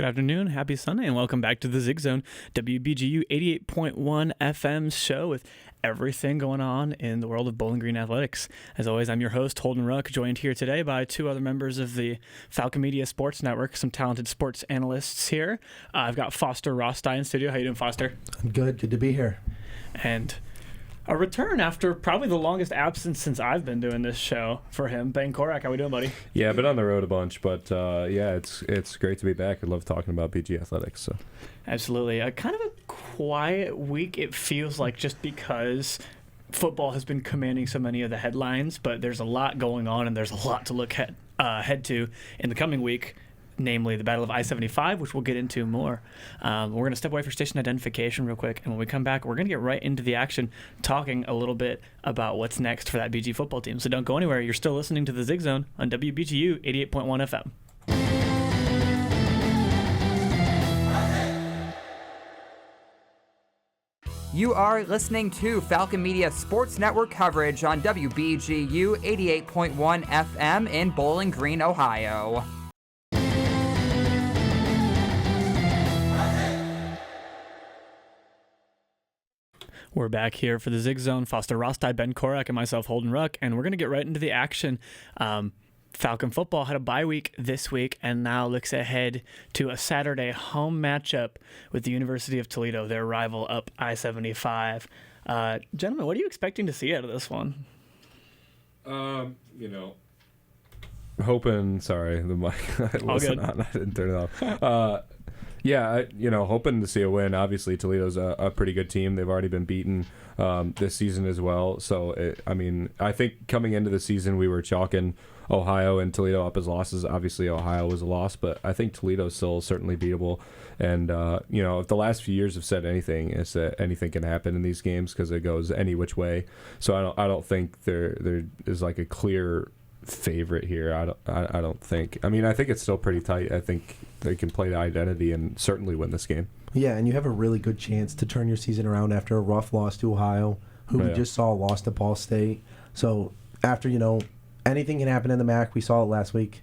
afternoon, happy Sunday, and welcome back to the Zig Zone, WBGU 88.1 FM show with everything going on in the world of Bowling Green athletics. As always, I'm your host, Holden Ruck, joined here today by two other members of the Falcon Media Sports Network, some talented sports analysts here. I've got Foster Rosti in studio. How you doing, Foster? I'm good. Good to be here. And a return after probably the longest absence since I've been doing this show for him. Ben Korak, how we doing, buddy? Yeah, I've been on the road a bunch, but it's great to be back. I love talking about BG athletics. So, absolutely, kind of a quiet week. It feels like just because football has been commanding so many of the headlines, but there's a lot going on, and there's a lot to look head to in the coming week. Namely the Battle of I-75, which we'll get into more. We're going to step away for station identification real quick, and when we come back, we're going to get right into the action, talking a little bit about what's next for that BG football team. So don't go anywhere. You're still listening to the Zig Zone on WBGU 88.1 FM. You are listening to Falcon Media Sports Network coverage on WBGU 88.1 FM in Bowling Green, Ohio. We're back here for the Zig Zone. Foster Rosti, Ben Korak, and myself, Holden Ruck, and we're going to get right into the action. Falcon football had a bye week this week and now looks ahead to a Saturday home matchup with the University of Toledo, their rival up I-75. Gentlemen, what are you expecting to see out of this one? hoping. Sorry, the mic wasn't on. I didn't turn it off. Yeah, hoping to see a win. Obviously, Toledo's a pretty good team. They've already been beaten this season as well. So, I think coming into the season, we were chalking Ohio and Toledo up as losses. Obviously, Ohio was a loss, but I think Toledo's still certainly beatable. And, if the last few years have said anything, it's that anything can happen in these games because it goes any which way. So I don't think there is like a clear favorite here. I don't think. I think it's still pretty tight. I think they can play the identity and certainly win this game. Yeah, and you have a really good chance to turn your season around after a rough loss to Ohio, who we just saw lost to Ball State. So after, anything can happen in the MAC. We saw it last week.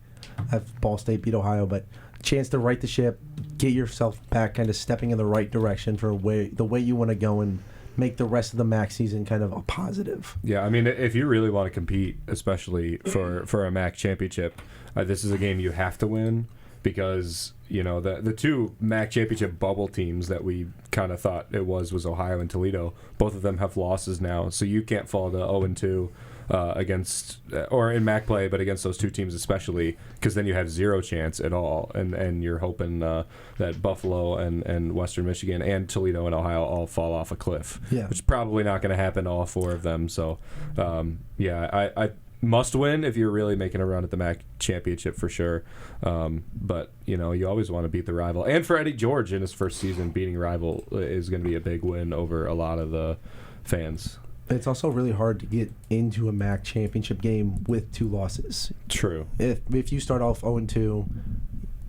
Ball State beat Ohio, but chance to right the ship, get yourself back kind of stepping in the right direction for the way you want to go and make the rest of the MAC season kind of a positive. Yeah, if you really want to compete, especially for a MAC championship, this is a game you have to win because, the two MAC championship bubble teams that we kind of thought it was Ohio and Toledo. Both of them have losses now, so you can't fall to 0-2 against, or in MAC play, but against those two teams especially, because then you have zero chance at all, and you're hoping that Buffalo and Western Michigan and Toledo and Ohio all fall off a cliff, which is probably not going to happen to all four of them. So, I must win if you're really making a run at the MAC championship for sure. But, you always want to beat the rival. And for Eddie George in his first season, beating rival is going to be a big win over a lot of the fans. It's also really hard to get into a MAC championship game with two losses. True. If you start off 0-2,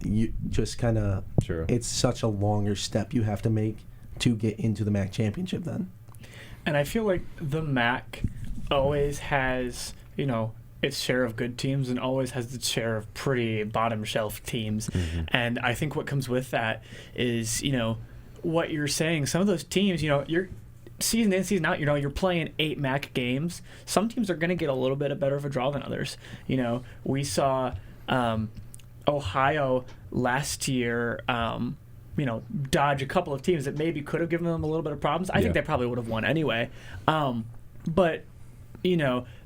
you just kind of... True. It's such a longer step you have to make to get into the MAC championship then. And I feel like the MAC always has, its share of good teams and always has its share of pretty bottom shelf teams. Mm-hmm. And I think what comes with that is, what you're saying. Some of those teams, you're season in, season out, you're playing 8 MAC games. Some teams are going to get a little bit better of a draw than others. We saw Ohio last year, dodge a couple of teams that maybe could have given them a little bit of problems. I think they probably would have won anyway. But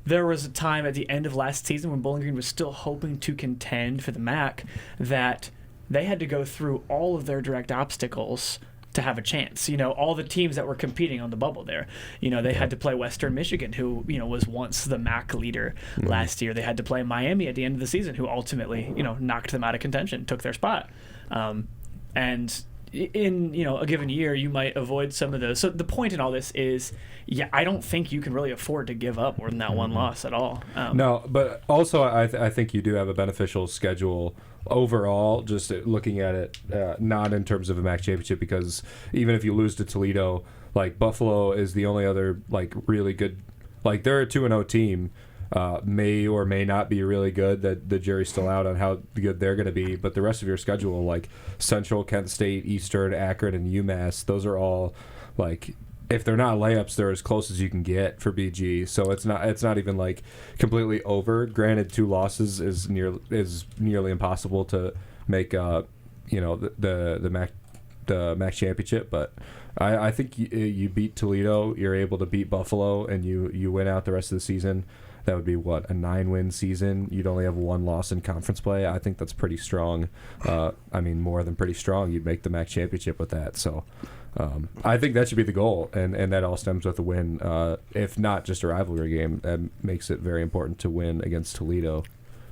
there was a time at the end of last season when Bowling Green was still hoping to contend for the MAC that they had to go through all of their direct obstacles to have a chance. All the teams that were competing on the bubble there. They had to play Western Michigan, who, was once the MAC leader last year. They had to play Miami at the end of the season, who ultimately, knocked them out of contention, took their spot. And in, a given year, you might avoid some of those. So the point in all this is, I don't think you can really afford to give up more than that one loss at all. No, but also I think you do have a beneficial schedule overall, just looking at it, not in terms of a MAC championship, because even if you lose to Toledo, like Buffalo is the only other like really good, like they're a 2-0 team, may or may not be really good. That the jury's still out on how good they're going to be. But the rest of your schedule, like Central, Kent State, Eastern, Akron, and UMass, those are all like, if they're not layups, they're as close as you can get for BG. So it's not even like completely over. Granted, 2 losses is nearly impossible to make. The MAC championship, but I think you beat Toledo, you're able to beat Buffalo, and you win out the rest of the season. That would be a 9-win season. You'd only have 1 loss in conference play. I think that's pretty strong. More than pretty strong. You'd make the MAC championship with that. So I think that should be the goal, and that all stems with a win. If not just a rivalry game, that makes it very important to win against Toledo.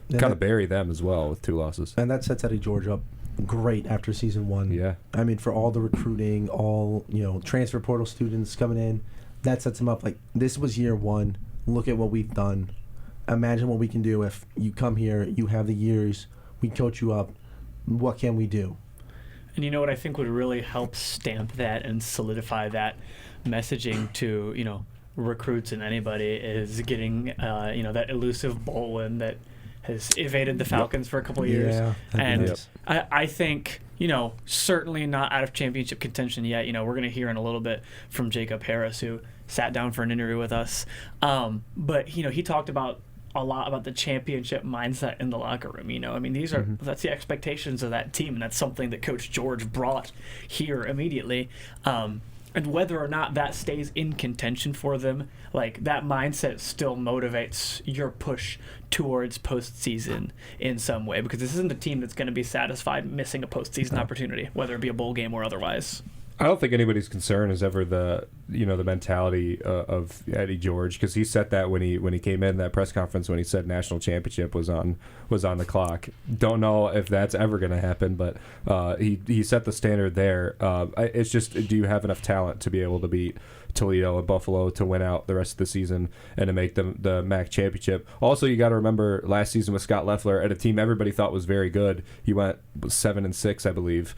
Kind of bury them as well with 2 losses. And that sets Eddie George up great after season 1. Yeah. I mean, for all the recruiting, all, transfer portal students coming in, that sets him up like, this was year 1. Look at what we've done. Imagine what we can do if you come here, you have the years, we coach you up. What can we do? And you know what I think would really help stamp that and solidify that messaging to, recruits and anybody is getting, that elusive bowl win that has evaded the Falcons for a couple of years. Yeah, and I think, certainly not out of championship contention yet. We're going to hear in a little bit from Jacob Harris, who sat down for an interview with us. But, he talked about a lot about the championship mindset in the locker room. These are that's the expectations of that team, and that's something that Coach George brought here immediately. And whether or not that stays in contention for them, like, that mindset still motivates your push towards postseason in some way, because this isn't a team that's going to be satisfied missing a postseason opportunity, whether it be a bowl game or otherwise. I don't think anybody's concern is ever the mentality of Eddie George, because he said that when he came in that press conference when he said national championship was on the clock. Don't know if that's ever going to happen, but he set the standard there. It's just, do you have enough talent to be able to beat Toledo and Buffalo to win out the rest of the season and to make the MAC championship? Also, you got to remember last season with Scott Loeffler at a team everybody thought was very good. He went 7-6, I believe,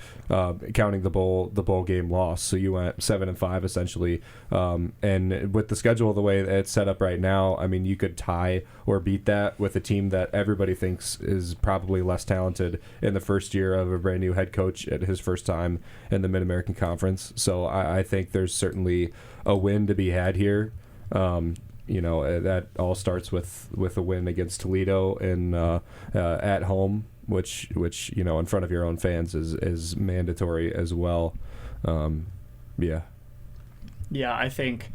counting the bowl game loss. So you went 7-5 essentially. And with the schedule the way it's set up right now, you could tie or beat that with a team that everybody thinks is probably less talented in the first year of a brand new head coach at his first time in the Mid-American Conference. So I think there's certainly a win to be had here. That all starts with a win against Toledo at home, which in front of your own fans is mandatory as well. Yeah, I think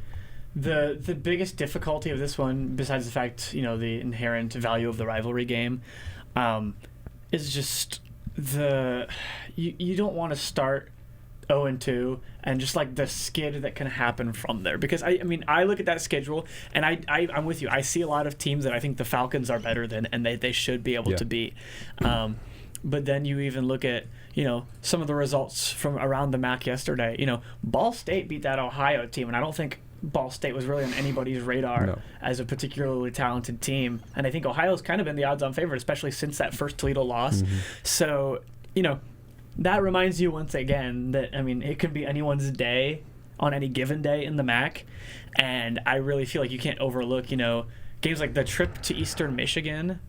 the biggest difficulty of this one, besides the fact, the inherent value of the rivalry game, is just you don't want to start 0-2 and just like the skid that can happen from there, because I look at that schedule and I'm with you. I see a lot of teams that I think the Falcons are better than, and they should be able to beat. But then you even look at some of the results from around the MAC yesterday. Ball State beat that Ohio team, and I don't think Ball State was really on anybody's radar as a particularly talented team. And I think Ohio's kind of been the odds-on favorite, especially since that first Toledo loss. So that reminds you once again that, it could be anyone's day on any given day in the MAC. And I really feel like you can't overlook, games like the trip to Eastern Michigan.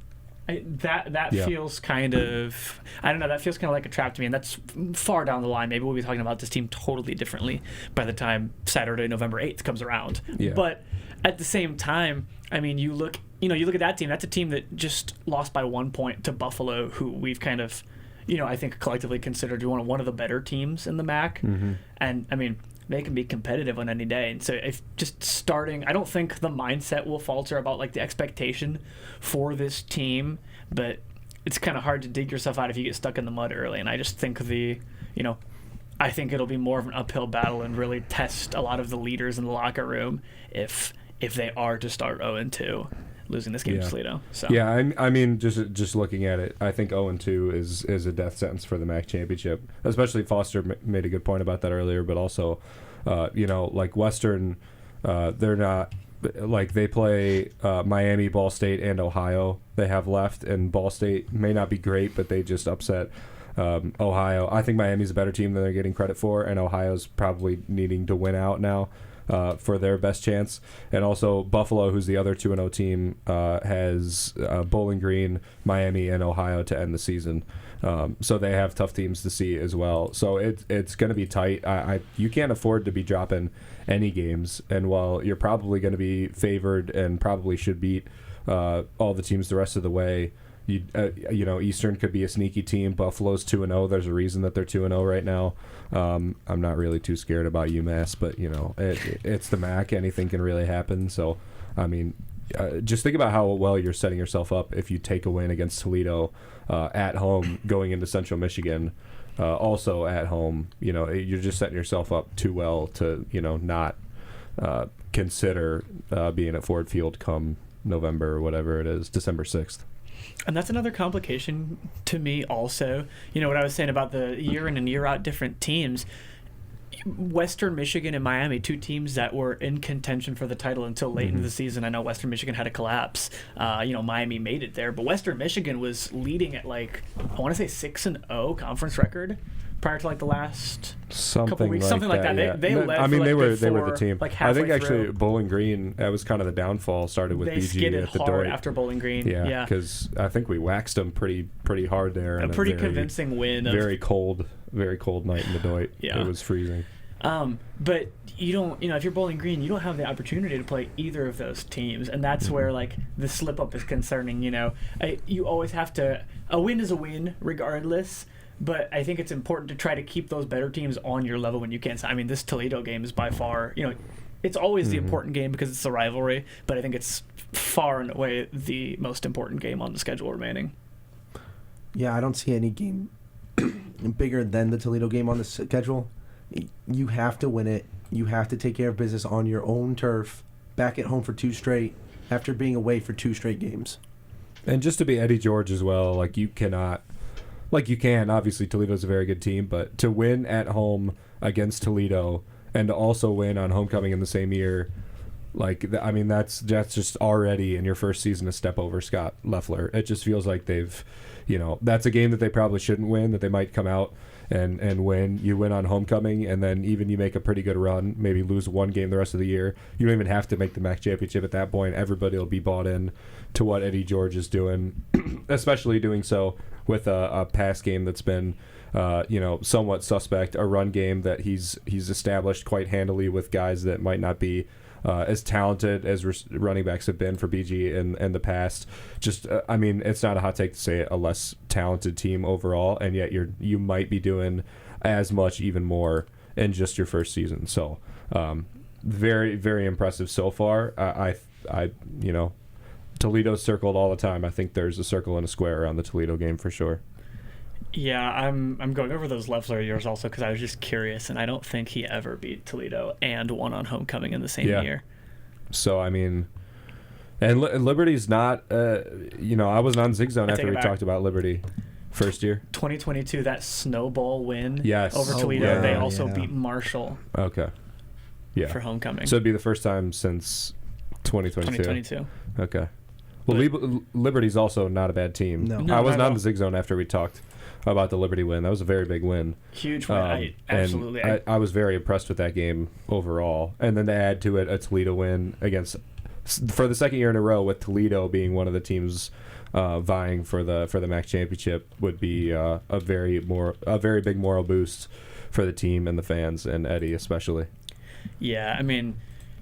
That feels kind of, I don't know, that feels kind of like a trap to me. And that's far down the line. Maybe we'll be talking about this team totally differently by the time Saturday, November 8th comes around. Yeah. But at the same time, you look at that team. That's a team that just lost by 1 point to Buffalo, who we've kind of, I think collectively considered one of the better teams in the MAC. And they can be competitive on any day. And so if just starting, I don't think the mindset will falter about like the expectation for this team, but it's kind of hard to dig yourself out if you get stuck in the mud early. And I just think I think it'll be more of an uphill battle and really test a lot of the leaders in the locker room if they are to start 0-2. Losing this game to Toledo. So. Yeah, just looking at it, I think 0-2 is a death sentence for the MAC championship. Especially Foster made a good point about that earlier, but also, like Western, they're not like they play Miami, Ball State, and Ohio. They have left, and Ball State may not be great, but they just upset Ohio. I think Miami's a better team than they're getting credit for, and Ohio's probably needing to win out now. for their best chance. And also Buffalo, who's the other 2-0 team, has Bowling Green, Miami, and Ohio to end the season. So they have tough teams to see as well. So it's going to be tight. You can't afford to be dropping any games. And while you're probably going to be favored and probably should beat all the teams the rest of the way, Eastern could be a sneaky team. Buffalo's 2-0. There's a reason that they're 2-0 right now. I'm not really too scared about UMass, but it's the MAC. Anything can really happen. So, I mean, just think about how well you're setting yourself up if you take a win against Toledo at home going into Central Michigan. Also at home, you're just setting yourself up too well to not consider being at Ford Field come November or whatever it is, December 6th. And that's another complication to me also. What I was saying about the year in and year out different teams. Western Michigan and Miami, 2 teams that were in contention for the title until late into the season. I know Western Michigan had a collapse. Miami made it there, but Western Michigan was leading at I want to say 6-0 conference record prior to the last couple weeks, something like that. Yeah. They led. I mean, they were the team. I think actually through. Bowling Green, that was kind of the downfall. Started with they BG skidded at the hard Doit after Bowling Green. Yeah, because I think we waxed them pretty hard there. A pretty convincing win. Very cold night in the Doit. Yeah. It was freezing. But you don't, if you're Bowling Green, you don't have the opportunity to play either of those teams, and that's where the slip up is concerning. You always have to. A win is a win, regardless. But I think it's important to try to keep those better teams on your level when you can. I mean, this Toledo game is by far, it's always the important game because it's a rivalry. But I think it's far and away the most important game on the schedule remaining. Yeah, I don't see any game bigger than the Toledo game on the schedule. You have to win it. You have to take care of business on your own turf, back at home for 2 straight, after being away for 2 straight games. And just to be Eddie George as well, you cannot, you can. Obviously, Toledo's a very good team, but to win at home against Toledo and to also win on homecoming in the same year, that's just already in your first season a step over Scott Loeffler. It just feels like they've, that's a game that they probably shouldn't win, that they might come out and win. You win on homecoming, and then even you make a pretty good run, maybe lose 1 game the rest of the year. You don't even have to make the MAC championship at that point. Everybody will be bought in to what Eddie George is doing, especially doing so with a pass game that's been somewhat suspect, a run game that he's established quite handily with guys that might not be as talented as running backs have been for BG in the past. Just, it's not a hot take to say it, a less talented team overall, and yet you might be doing as much, even more, in just your first season. So, very, very impressive so far. Toledo's circled all the time. I think there's a circle and a square around the Toledo game for sure. Yeah, I'm going over those Loeffler years also because I was just curious, and I don't think he ever beat Toledo and won on homecoming in the same year. So, and Liberty's not, I wasn't on Zig Zone after we talked about Liberty first year. 2022, that snowball win over Toledo. They also beat Marshall. Okay. Yeah. For homecoming. So it'd be the first time since 2022. 2022. Okay. Well, Liberty's also not a bad team. No, I wasn't on the Zig Zone after we talked about the Liberty win. That was a very big win. Huge win. Absolutely. I was very impressed with that game overall. And then to add to it a Toledo win for the second year in a row, with Toledo being one of the teams vying for the MAC championship, would be a very big moral boost for the team and the fans, and Eddie especially. Yeah,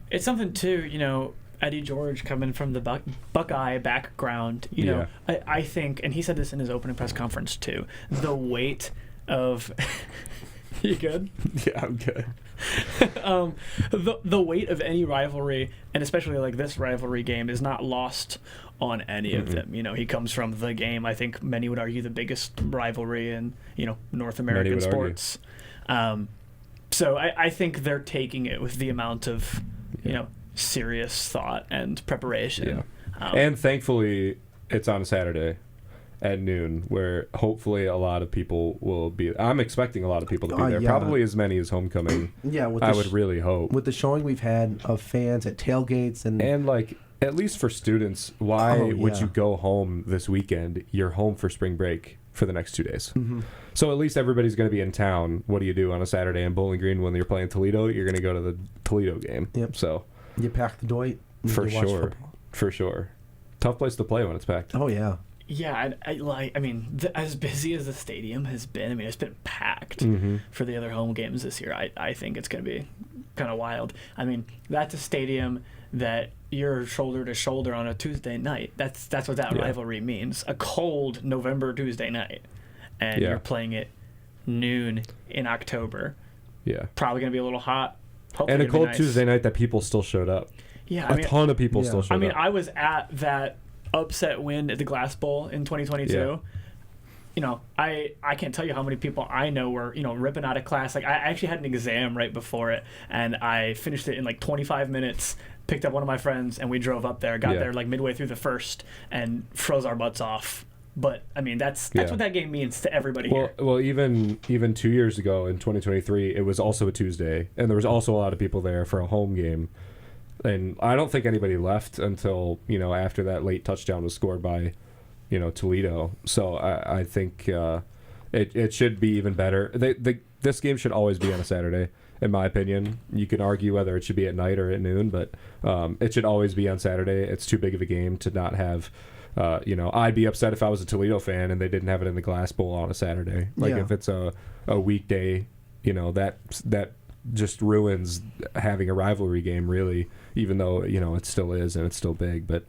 it's something too, Eddie George coming from the Buckeye background, I think, and he said this in his opening press conference too, the weight of you good? Yeah, I'm good. The weight of any rivalry, and especially this rivalry game, is not lost on any of them. He comes from the game. I think many would argue the biggest rivalry in North American sports. So I think they're taking it with the amount of serious thought and preparation. Yeah. And thankfully, it's on a Saturday at noon, where hopefully a lot of people will be. I'm expecting a lot of people to be there. Yeah. Probably as many as homecoming. Yeah, I would really hope. With the showing we've had of fans at tailgates and at least for students, why would you go home this weekend? You're home for spring break. for the next 2 days. Mm-hmm. So at least everybody's going to be in town. What do you do on a Saturday in Bowling Green when you're playing Toledo? You're going to go to the Toledo game. Yep. So you pack the doit. For you watch sure. football. For sure. Tough place to play when it's packed. Oh yeah. Yeah, as busy as the stadium has been, it's been packed for the other home games this year. I think it's going to be kind of wild. That's a stadium that you're shoulder to shoulder on a Tuesday night. That's what that rivalry means. A cold November Tuesday night, and you're playing it noon in October. Yeah. Probably going to be a little hot. Hopefully And a cold nice. Tuesday night that people still showed up. Yeah, a ton of people still showed up. I was at that upset win at the Glass Bowl in 2022. Yeah. I can't tell you how many people I know were, ripping out of class. Like, I actually had an exam right before it, and I finished it in like 25 minutes, picked up one of my friends, and we drove up there, got there like midway through the first, and froze our butts off. But, that's what that game means to everybody here. Well, even 2 years ago in 2023, it was also a Tuesday, and there was also a lot of people there for a home game. And I don't think anybody left until, after that late touchdown was scored by, Toledo. So I think it should be even better. This game should always be on a Saturday, in my opinion. You can argue whether it should be at night or at noon, but it should always be on Saturday. It's too big of a game to not have. I'd be upset if I was a Toledo fan and they didn't have it in the Glass Bowl on a Saturday. If it's a weekday, that just ruins having a rivalry game, really, even though, it still is and it's still big. But,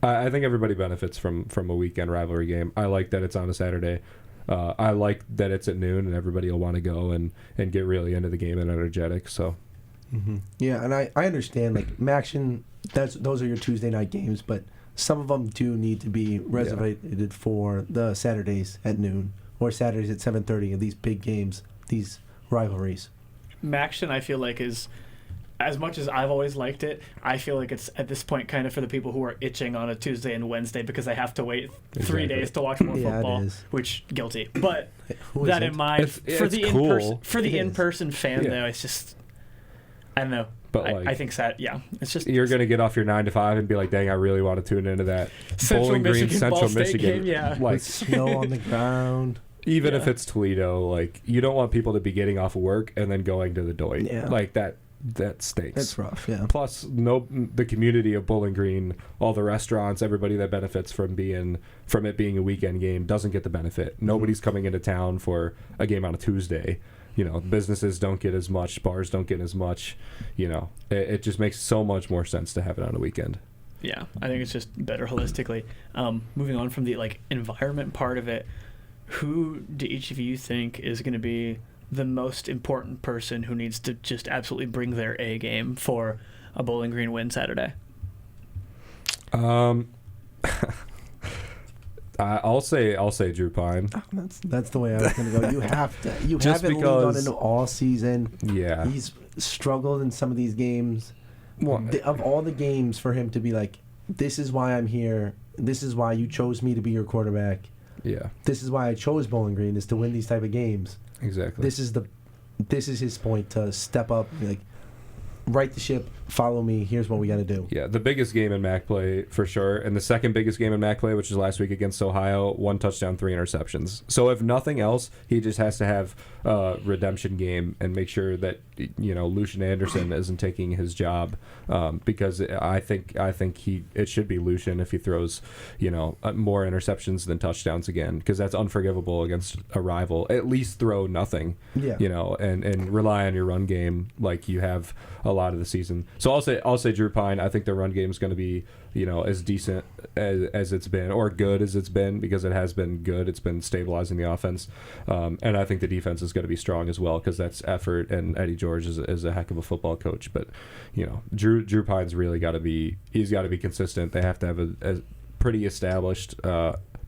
I think everybody benefits from a weekend rivalry game. I like that it's on a Saturday. I like that it's at noon and everybody will want to go and get really into the game and energetic. So, Yeah, and I understand, like, Maction, those are your Tuesday night games, but some of them do need to be reserved for the Saturdays at noon or Saturdays at 7:30 of these big games, these rivalries. Maction, I feel like, is, as much as I've always liked it, I feel like it's at this point kind of for the people who are itching on a Tuesday and Wednesday because they have to wait 3 days to watch more football, it is. which guilty. But Who that isn't? in mind, for the cool. in-person fan though, it's just, I don't know. But I think it's just you're going to get off your 9 to 5 and be like, dang, I really want to tune into that Bowling Green Central Michigan. Game, With snow on the ground. Even if it's Toledo, like, you don't want people to be getting off of work and then going to the Doit. Yeah. Like, that stinks. That's rough, yeah. Plus, the community of Bowling Green, all the restaurants, everybody that benefits from it being a weekend game doesn't get the benefit. Nobody's coming into town for a game on a Tuesday. Businesses don't get as much, bars don't get as much. It just makes so much more sense to have it on a weekend. Yeah, I think it's just better holistically. Moving on from the environment part of it, who do each of you think is going to be the most important person who needs to just absolutely bring their A game for a Bowling Green win Saturday? I'll say Drew Pine. That's the way I was going to go. You have to. You Just haven't leaned on him all season. Yeah. He's struggled in some of these games. Of all the games for him to be like, this is why I'm here. This is why you chose me to be your quarterback. Yeah. This is why I chose Bowling Green, is to win these type of games. Exactly. This is his point to step up, and be like, right the ship, follow me, here's what we got to do. Yeah, the biggest game in MAC play for sure, and the second biggest game in MAC play, which was last week against Ohio, 1 touchdown, 3 interceptions. So if nothing else, he just has to have a redemption game and make sure that Lucian Anderson isn't taking his job, because I think it should be Lucian if he throws more interceptions than touchdowns again, because that's unforgivable against a rival. At least throw nothing, and rely on your run game like you have a lot of the season. So I'll say Drew Pine. I think the run game is going to be as decent as it's been, or good as it's been, because it has been good. It's been stabilizing the offense, and I think the defense is going to be strong as well, because that's effort, and Eddie George is a heck of a football coach. But Drew Pine's really got to be consistent. They have to have a pretty established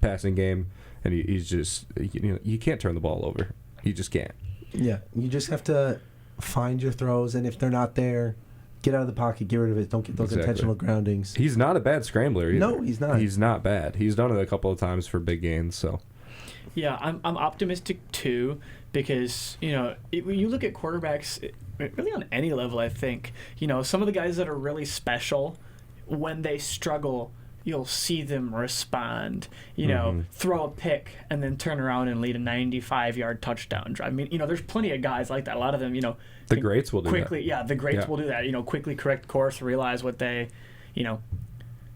passing game, and he's just you can't turn the ball over. You just can't. Yeah, you just have to find your throws, and if they're not there, get out of the pocket, get rid of it. Don't get those intentional groundings. He's not a bad scrambler either. No, he's not. He's not bad. He's done it a couple of times for big gains. So, yeah, I'm optimistic too, because when you look at quarterbacks, really on any level, I think some of the guys that are really special, when they struggle, you'll see them respond, throw a pick and then turn around and lead a 95-yard touchdown drive. I mean, there's plenty of guys like that. A lot of them, the greats will do quickly, that. Yeah, the greats will do that. Quickly correct course, realize what they,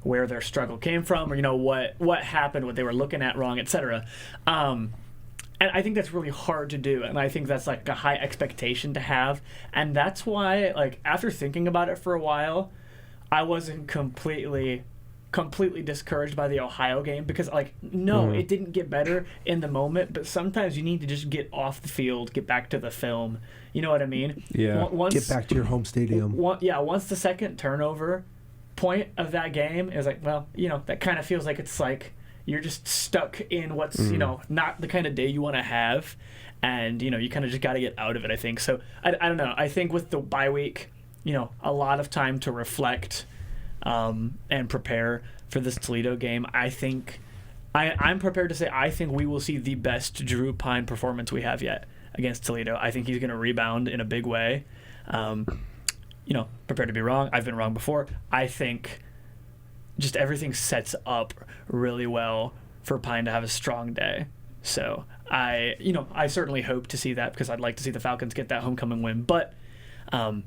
where their struggle came from, or what happened, what they were looking at wrong, etc. And I think that's really hard to do, and I think that's like a high expectation to have, and that's why, like, after thinking about it for a while, I wasn't completely discouraged by the Ohio game, because it didn't get better in the moment, but sometimes you need to just get off the field, get back to the film. You know what I mean? Yeah. Get back to your home stadium. Once the second turnover point of that game is like, well, that kind of feels like it's like you're just stuck in what's not the kind of day you want to have, and you kind of just got to get out of it, I think. So I don't know. I think with the bye week, a lot of time to reflect and prepare for this Toledo game. I think I'm prepared to say I think we will see the best Drew Pine performance we have yet against Toledo. I think he's going to rebound in a big way. Prepared to be wrong. I've been wrong before. I think just everything sets up really well for Pine to have a strong day. So I certainly hope to see that, because I'd like to see the Falcons get that homecoming win. But I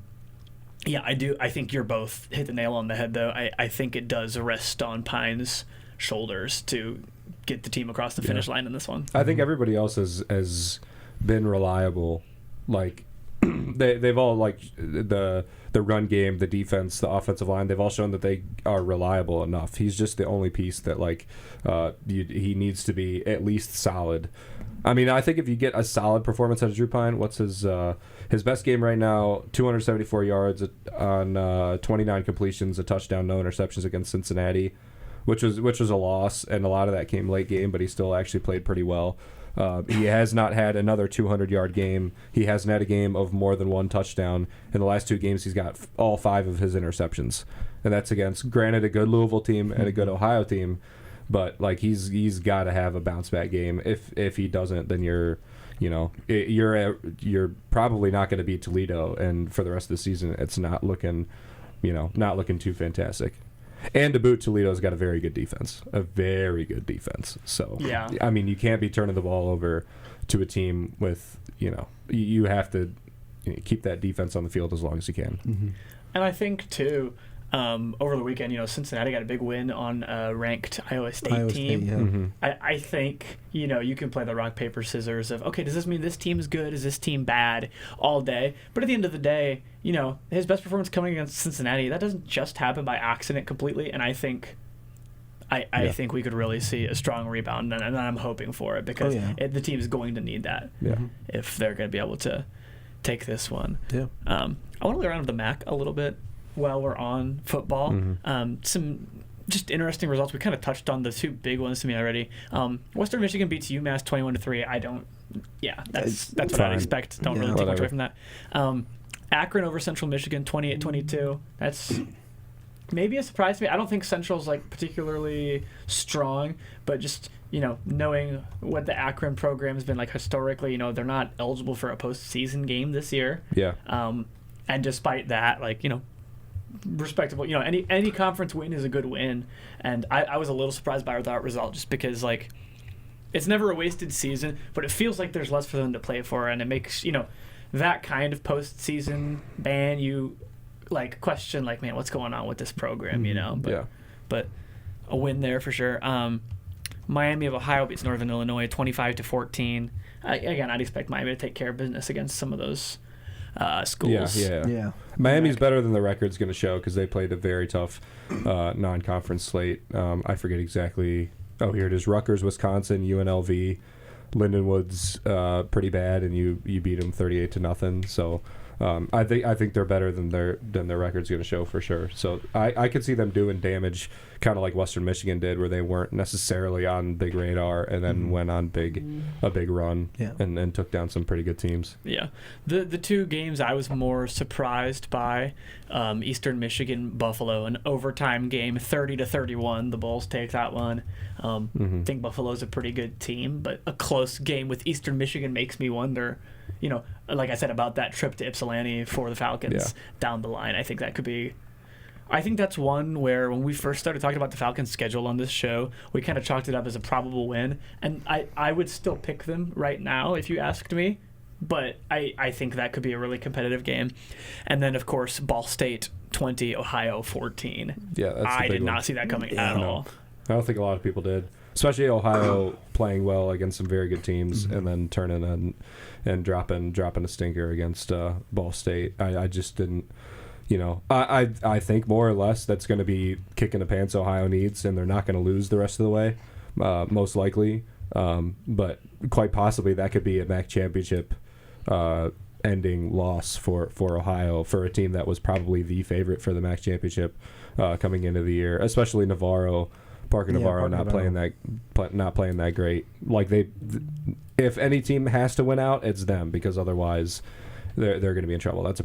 do. I think you're both hit the nail on the head, though. I think it does rest on Pine's shoulders to get the team across the finish line in this one. I think everybody else has been reliable. Like they've all, like, the run game, the defense, the offensive line, they've all shown that they are reliable enough. He's just the only piece that, like, he needs to be at least solid. I mean, I think if you get a solid performance out of Drew Pine, what's his best game right now? 274 yards on 29 completions, a touchdown, no interceptions against Cincinnati, which was a loss, and a lot of that came late game, but he still actually played pretty well. He has not had another 200-yard game. He hasn't had a game of more than one touchdown. In the last two games, he's got all 5 of his interceptions, and that's against, granted, a good Louisville team and a good Ohio team. But, like, he's got to have a bounce back game. If he doesn't, then you're probably not going to beat Toledo, and for the rest of the season, it's not looking too fantastic. And to boot, Toledo's got a very good defense, So yeah, I mean, you can't be turning the ball over to a team with you have to keep that defense on the field as long as you can. Mm-hmm. And I think too. Over the weekend, Cincinnati got a big win on a ranked Iowa State team. Yeah. Mm-hmm. I think, you can play the rock, paper, scissors of, okay, does this mean this team's good? Is this team bad all day? But at the end of the day, his best performance coming against Cincinnati, that doesn't just happen by accident completely. And I think I think we could really see a strong rebound, and I'm hoping for it, because the team is going to need that if they're going to be able to take this one. Yeah. I want to go around to the MAC a little bit while we're on football. Some just interesting results. We kind of touched on the two big ones to me already. Western Michigan beats UMass 21-3. That's what I'd expect. Don't really take much away from that. Akron over Central Michigan 28-22. That's maybe a surprise to me. I don't think Central's like particularly strong, but just knowing what the Akron program has been like historically, they're not eligible for a postseason game this year. Yeah. And despite that, respectable. Any conference win is a good win, and I was a little surprised by that result, just because it's never a wasted season, but it feels like there's less for them to play for, and it makes that kind of postseason ban you question man, what's going on with this program, but a win there for sure. Miami of Ohio beats Northern Illinois 25-14. Again, I'd expect Miami to take care of business against some of those schools. Yeah. Miami's better than the record's going to show, because they played a very tough non-conference slate. I forget exactly. Oh, here it is. Rutgers, Wisconsin, UNLV, Lindenwood's pretty bad, and you beat them 38-0. So I think they're better than their record's going to show for sure. So I could see them doing damage, kind of like Western Michigan did, where they weren't necessarily on big radar and then went on a big run and took down some pretty good teams. Yeah, the two games I was more surprised by, Eastern Michigan Buffalo, an overtime game, 30-31. The Bulls take that one. I think Buffalo's a pretty good team, but a close game with Eastern Michigan makes me wonder. Like I said about that trip to Ypsilanti for the Falcons down the line, I think that could be I think that's one where when we first started talking about the Falcons' schedule on this show, we kind of chalked it up as a probable win. And I would still pick them right now if you asked me. But I think that could be a really competitive game. And then, of course, Ball State 20, Ohio 14. Yeah, that's the I big did one. not see that coming at all. I don't think a lot of people did. Especially Ohio playing well against some very good teams and then turning and dropping a stinker against Ball State. I just didn't, I think more or less that's going to be kicking the pants Ohio needs, and they're not going to lose the rest of the way, most likely. But quite possibly that could be a MAC championship ending loss for Ohio, for a team that was probably the favorite for the MAC championship coming into the year, especially Parker Navarro not playing that great. Like if any team has to win out, it's them, because otherwise they're going to be in trouble. That's a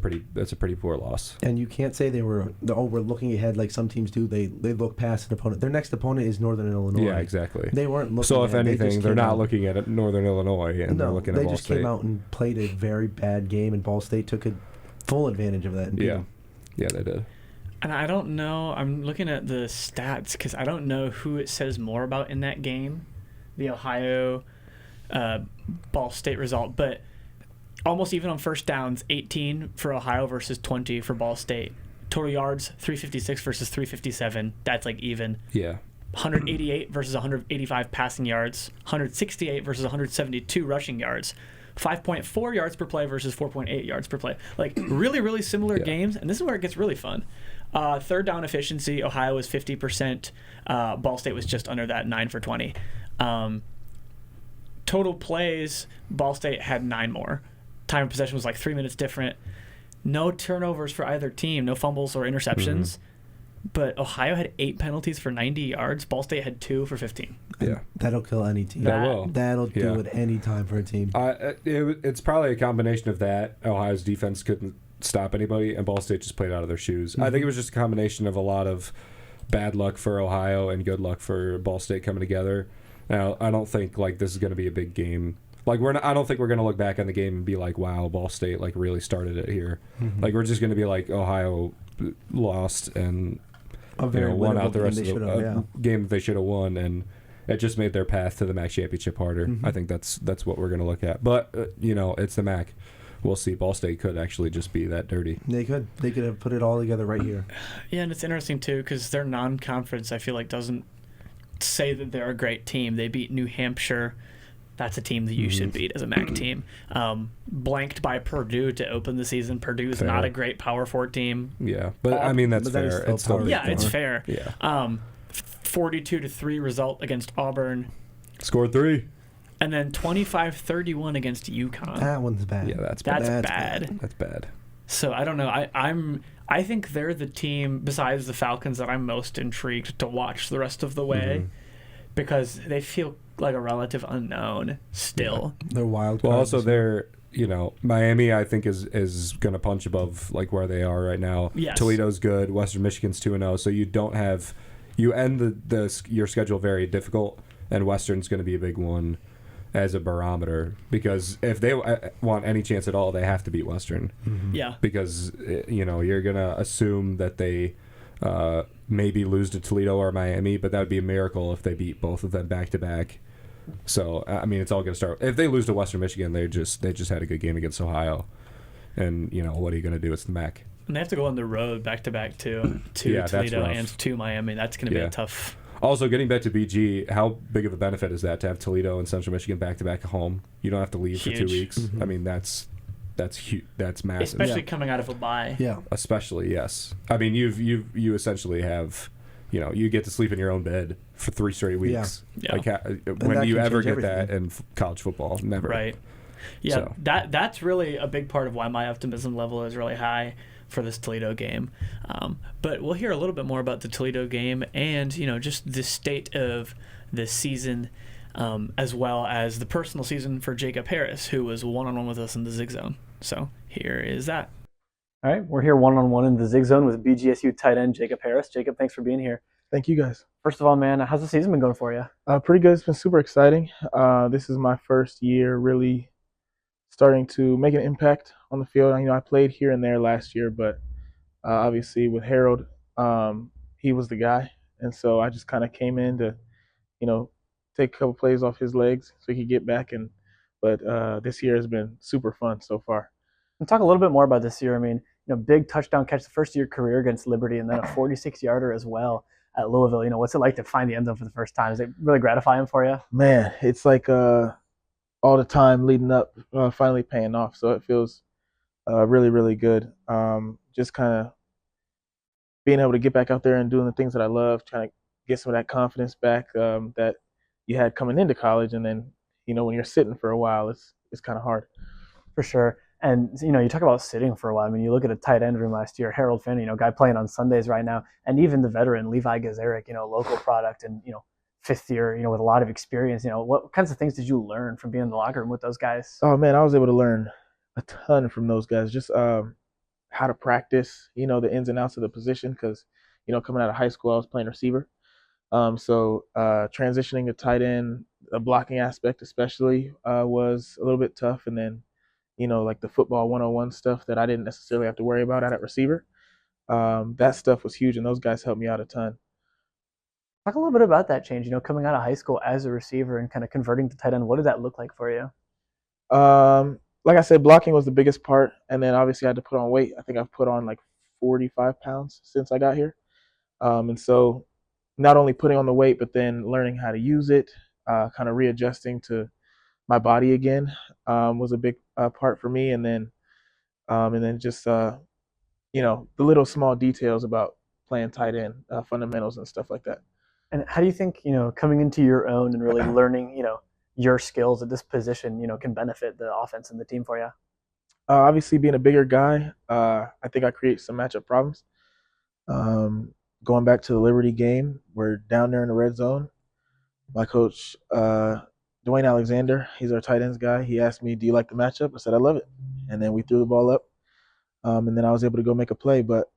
pretty poor loss. And you can't say we're looking ahead like some teams do. They look past an opponent. Their next opponent is Northern Illinois. Yeah, exactly. They weren't looking. So if ahead. anything, they're not looking at Northern Illinois, and they're looking at Ball State. They just came out and played a very bad game, and Ball State took full advantage of that. And beat them. Yeah, they did. And I don't know. I'm looking at the stats because I don't know who it says more about in that game, the Ohio Ball State result. But almost even on first downs, 18 for Ohio versus 20 for Ball State. Total yards, 356 versus 357. That's like even. Yeah. 188 versus 185 passing yards. 168 versus 172 rushing yards. 5.4 yards per play versus 4.8 yards per play. Like really, really similar games. And this is where it gets really fun. Third down efficiency, Ohio was 50%. Ball State was just under that, 9 for 20. Total plays, Ball State had 9 more. Time of possession was like 3 minutes different. No turnovers for either team, no fumbles or interceptions. But Ohio had 8 penalties for 90 yards. Ball State had 2 for 15. Yeah, that'll kill any team. That'll do it any time for a team. It's probably a combination of that. Ohio's defense couldn't stop anybody, and Ball State just played out of their shoes. I think it was just a combination of a lot of bad luck for Ohio and good luck for Ball State coming together. Now, I don't think this is going to be a big game. I don't think we're going to look back on the game and be like, wow, Ball State really started it here. We're just going to be like, Ohio lost and won out the rest of the game that they should have won, and it just made their path to the MAC championship harder. I think that's what we're going to look at. But it's the MAC. We'll see. Ball State could actually just be that dirty. They could have put it all together right here. Yeah, and it's interesting too because their non-conference, I feel like, doesn't say that they're a great team. They beat New Hampshire. That's a team that you should beat as a MAC team. Blanked by Purdue to open the season. Purdue's not a great Power 4 team. Yeah, but I mean that's fair. It's fair. Yeah. 42-3 result against Auburn. Scored 3. And then 25-31 against UConn. That one's bad. Yeah, that's bad. That's bad. So I don't know. I think they're the team besides the Falcons that I'm most intrigued to watch the rest of the way because they feel like a relative unknown still. Yeah. They're wild. Well, also they're Miami I think is going to punch above where they are right now. Yes. Toledo's good. Western Michigan's 2-0. So you end your schedule very difficult, and Western's going to be a big one as a barometer because if they want any chance at all, they have to beat Western. Yeah. Because you're gonna assume that they maybe lose to Toledo or Miami, but that would be a miracle if they beat both of them back to back. So I mean, it's all gonna start if they lose to Western Michigan. They just had a good game against Ohio, and what are you gonna do? It's the MAC. And they have to go on the road back to back too, to Toledo and to Miami. That's gonna be a tough. Also, getting back to BG, how big of a benefit is that to have Toledo and Central Michigan back-to-back at home? You don't have to leave for 2 weeks. I mean, that's huge. That's massive. Especially coming out of a bye. Yeah. Especially, yes. I mean, you essentially have, you get to sleep in your own bed for 3 straight weeks. Yeah. When do you ever get everything. that in college football? Never. Right. Yeah, So. that's really a big part of why my optimism level is really high for this Toledo game. But we'll hear a little bit more about the Toledo game and, just the state of the season as well as the personal season for Jacob Harris, who was one-on-one with us in the Zig Zone. So here is that. All right, we're here one-on-one in the Zig Zone with BGSU tight end Jacob Harris. Jacob, thanks for being here. Thank you, guys. First of all, man, how's the season been going for you? Pretty good. It's been super exciting. This is my first year really starting to make an impact on the field. I played here and there last year, but obviously with Harold he was the guy, and so I just kind of came in to, take a couple plays off his legs so he could get back. But this year has been super fun so far. And talk a little bit more about this year. I mean, big touchdown catch the first of your career against Liberty, and then a 46-yarder as well at Louisville. What's it like to find the end zone for the first time? Is it really gratifying for you? Man, it's like all the time leading up, finally paying off. So it feels really, really good. Just kind of being able to get back out there and doing the things that I love, trying to get some of that confidence back that you had coming into college, and then when you're sitting for a while, it's kind of hard. For sure. And you talk about sitting for a while. I mean, you look at a tight end room last year, Harold Finn, guy playing on Sundays right now, and even the veteran Levi Gazaric, local product and fifth year, with a lot of experience. What kinds of things did you learn from being in the locker room with those guys? Oh man, I was able to learn a ton from those guys. Just how to practice, the ins and outs of the position, because coming out of high school, I was playing receiver. So transitioning to tight end, the blocking aspect especially was a little bit tough, and then like the football 101 stuff that I didn't necessarily have to worry about out at receiver. That stuff was huge, and those guys helped me out a ton. Talk a little bit about that change, coming out of high school as a receiver and kind of converting to tight end. What did that look like for you? Like I said, blocking was the biggest part, and then obviously I had to put on weight. I think I've put on like 45 pounds since I got here. And so not only putting on the weight, but then learning how to use it, kind of readjusting to my body again was a big part for me. And then just, the little small details about playing tight end, fundamentals and stuff like that. And how do you think, coming into your own and really learning, your skills at this position, can benefit the offense and the team for you? Obviously, being a bigger guy, I think I create some matchup problems. Going back to the Liberty game, we're down there in the red zone. My coach, Dwayne Alexander, he's our tight ends guy. He asked me, "Do you like the matchup?" I said, "I love it." And then we threw the ball up, and then I was able to go make a play. But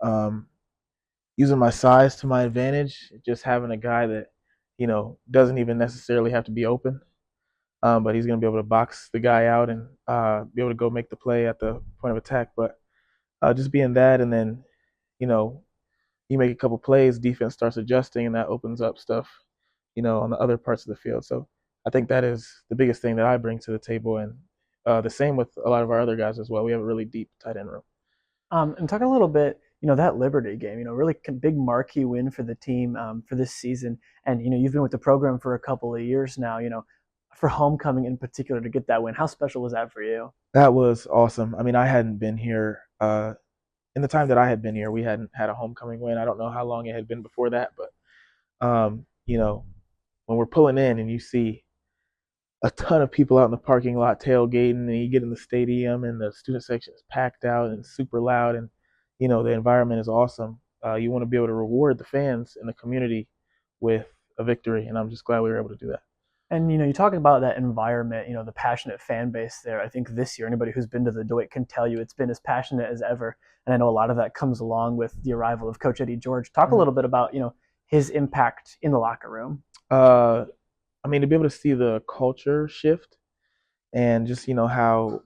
using my size to my advantage, just having a guy that doesn't even necessarily have to be open, but he's going to be able to box the guy out and be able to go make the play at the point of attack. But just being that, and then you make a couple plays, defense starts adjusting, and that opens up stuff, on the other parts of the field. So I think that is the biggest thing that I bring to the table, and the same with a lot of our other guys as well. We have a really deep tight end room. And talk a little bit, that Liberty game, really big marquee win for the team for this season. And, you've been with the program for a couple of years now, for homecoming in particular to get that win. How special was that for you? That was awesome. I mean, I hadn't been here in the time that I had been here, we hadn't had a homecoming win. I don't know how long it had been before that, but when we're pulling in and you see a ton of people out in the parking lot tailgating, and you get in the stadium and the student section is packed out and super loud, and the environment is awesome. You want to be able to reward the fans and the community with a victory, and I'm just glad we were able to do that. And you talking about that environment, the passionate fan base there. I think this year, anybody who's been to the Dwight can tell you it's been as passionate as ever. And I know a lot of that comes along with the arrival of Coach Eddie George. Talk a little bit about his impact in the locker room. I mean, to be able to see the culture shift, and just how,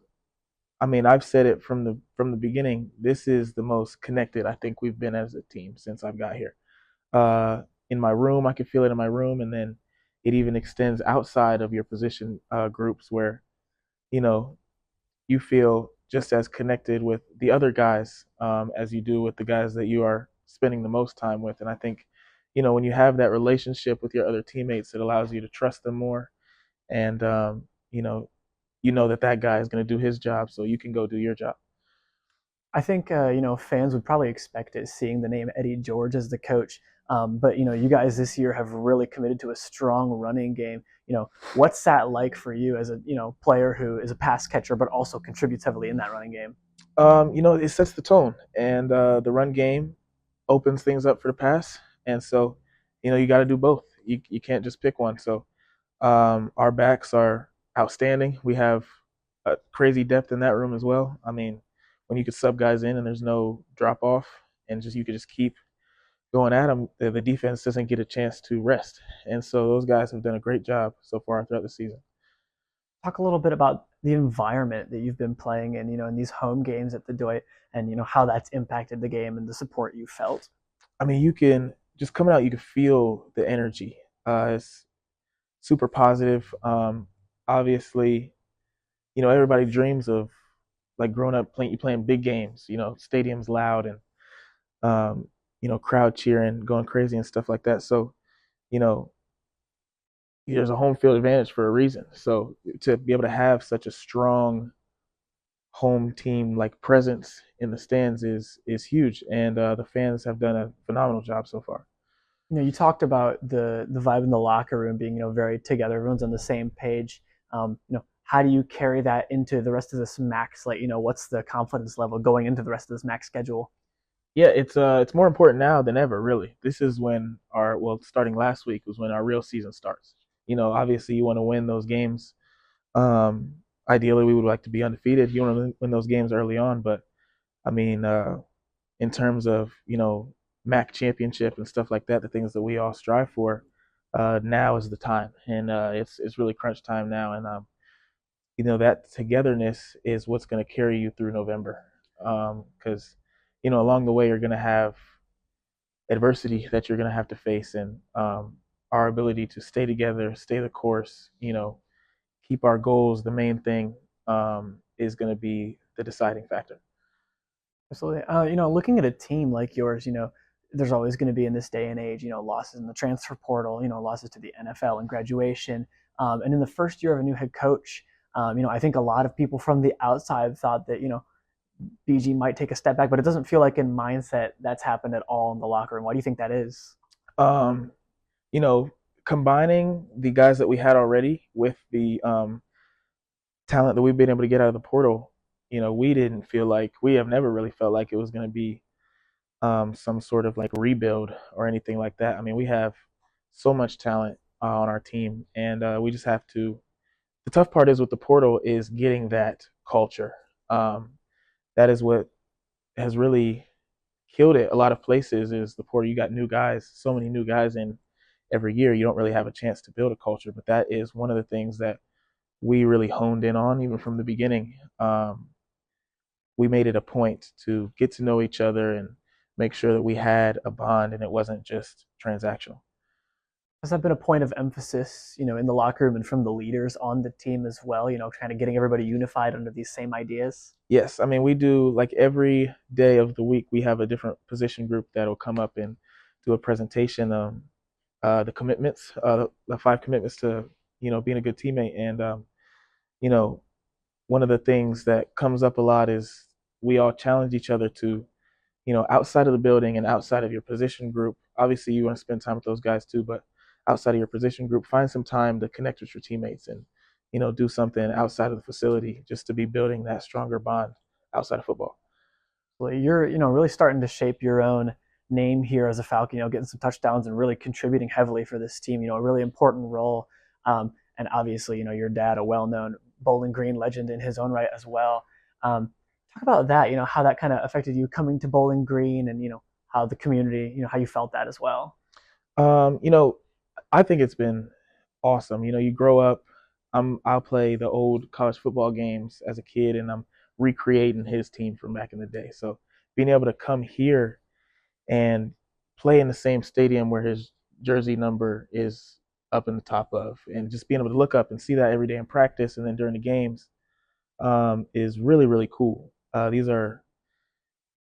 I mean, I've said it from the beginning. This is the most connected I think we've been as a team since I've got here. In my room, I can feel it in my room, and then it even extends outside of your position groups, where you feel just as connected with the other guys as you do with the guys that you are spending the most time with. And I think when you have that relationship with your other teammates, it allows you to trust them more, and that guy is going to do his job, so you can go do your job. I think fans would probably expect it, seeing the name Eddie George as the coach. But you guys this year have really committed to a strong running game. What's that like for you as a player who is a pass catcher but also contributes heavily in that running game? It sets the tone, and the run game opens things up for the pass, and so you got to do both. You can't just pick one. So our backs are outstanding. We have a crazy depth in that room as well. I mean, when you could sub guys in and there's no drop off, and you could just keep going at them, the defense doesn't get a chance to rest. And so those guys have done a great job so far throughout the season. Talk a little bit about the environment that you've been playing in, in these home games at the Dwight, and how that's impacted the game and the support you felt. I mean, you can just coming out, you can feel the energy. It's super positive. Obviously, everybody dreams of like growing up playing big games. Stadiums loud and crowd cheering, going crazy and stuff like that. So, you know, there's a home field advantage for a reason. So to be able to have such a strong home team like presence in the stands is huge, and the fans have done a phenomenal job so far. You talked about the vibe in the locker room being very together. Everyone's on the same page. How do you carry that into the rest of this MAC slate? What's the confidence level going into the rest of this MAC schedule? Yeah, it's more important now than ever. Really, this is when starting last week was when our real season starts. Obviously you want to win those games. Um, Ideally, we would like to be undefeated. You want to win those games early on, but I mean, in terms of MAC championship and stuff like that, the things that we all strive for, now is the time, and it's really crunch time now, and that togetherness is what's going to carry you through November, because along the way you're going to have adversity that you're going to have to face, and our ability to stay together, stay the course, keep our goals the main thing, is going to be the deciding factor. Absolutely. Looking at a team like yours, there's always going to be in this day and age, losses in the transfer portal, losses to the NFL and graduation. And in the first year of a new head coach, I think a lot of people from the outside thought that, BG might take a step back, but it doesn't feel like in mindset that's happened at all in the locker room. Why do you think that is? Um, you know, Combining the guys that we had already with the talent that we've been able to get out of the portal, we have never really felt like it was going to be some sort of like rebuild or anything like that. I mean, we have so much talent on our team, and we just have to. The tough part is with the portal is getting that culture. That is what has really killed it. A lot of places is the portal. You got new guys, so many new guys in every year. You don't really have a chance to build a culture, but that is one of the things that we really honed in on even from the beginning. We made it a point to get to know each other and make sure that we had a bond and it wasn't just transactional. Has that been a point of emphasis, in the locker room and from the leaders on the team as well, kind of getting everybody unified under these same ideas? Yes, I mean, we do like every day of the week, we have a different position group that'll come up and do a presentation. The commitments, the 5 commitments to, being a good teammate. And, you know, one of the things that comes up a lot is we all challenge each other to, outside of the building and outside of your position group. Obviously, you want to spend time with those guys too, but outside of your position group, find some time to connect with your teammates and, do something outside of the facility just to be building that stronger bond outside of football. Well, you're, really starting to shape your own name here as a Falcon, getting some touchdowns and really contributing heavily for this team, a really important role. And obviously, your dad, a well-known Bowling Green legend in his own right as well. Talk about that, how that kind of affected you coming to Bowling Green and, how the community, how you felt that as well. I think it's been awesome. You grow up, I'll play the old college football games as a kid, and I'm recreating his team from back in the day. So being able to come here and play in the same stadium where his jersey number is up in the top of, and just being able to look up and see that every day in practice and then during the games, is really, really cool. These are,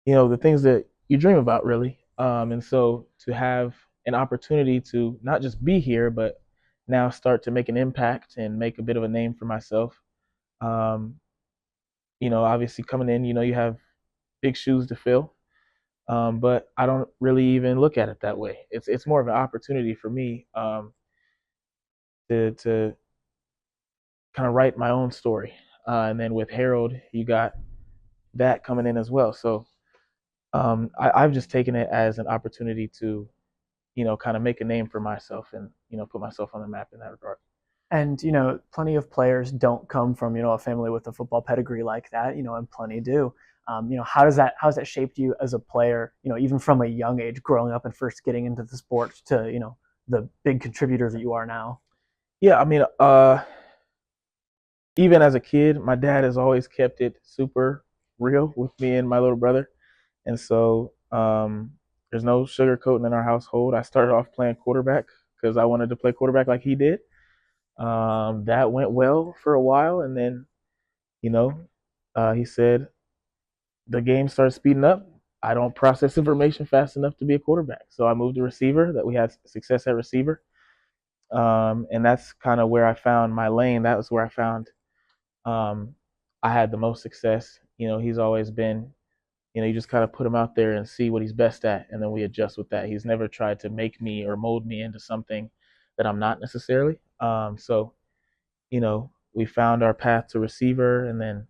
the things that you dream about, really. And so to have an opportunity to not just be here, but now start to make an impact and make a bit of a name for myself. Um, Obviously coming in, you have big shoes to fill. But I don't really even look at it that way. It's more of an opportunity for me, to kind of write my own story. And then with Harold, you got that coming in as well. So I've just taken it as an opportunity to, kind of make a name for myself and, put myself on the map in that regard. And, plenty of players don't come from, a family with a football pedigree like that, and plenty do. How's that shaped you as a player, even from a young age, growing up and first getting into the sport to, the big contributor that you are now? Yeah, I mean, even as a kid, my dad has always kept it super real with me and my little brother. And so, there's no sugarcoating in our household. I started off playing quarterback because I wanted to play quarterback like he did. That went well for a while, and then, he said the game started speeding up. I don't process information fast enough to be a quarterback, so I moved to receiver. That we had success at receiver, and that's kind of where I found my lane. That was where I found I had the most success. He's always been, you just kind of put him out there and see what he's best at, and then we adjust with that. He's never tried to make me or mold me into something that I'm not necessarily. So, we found our path to receiver, and then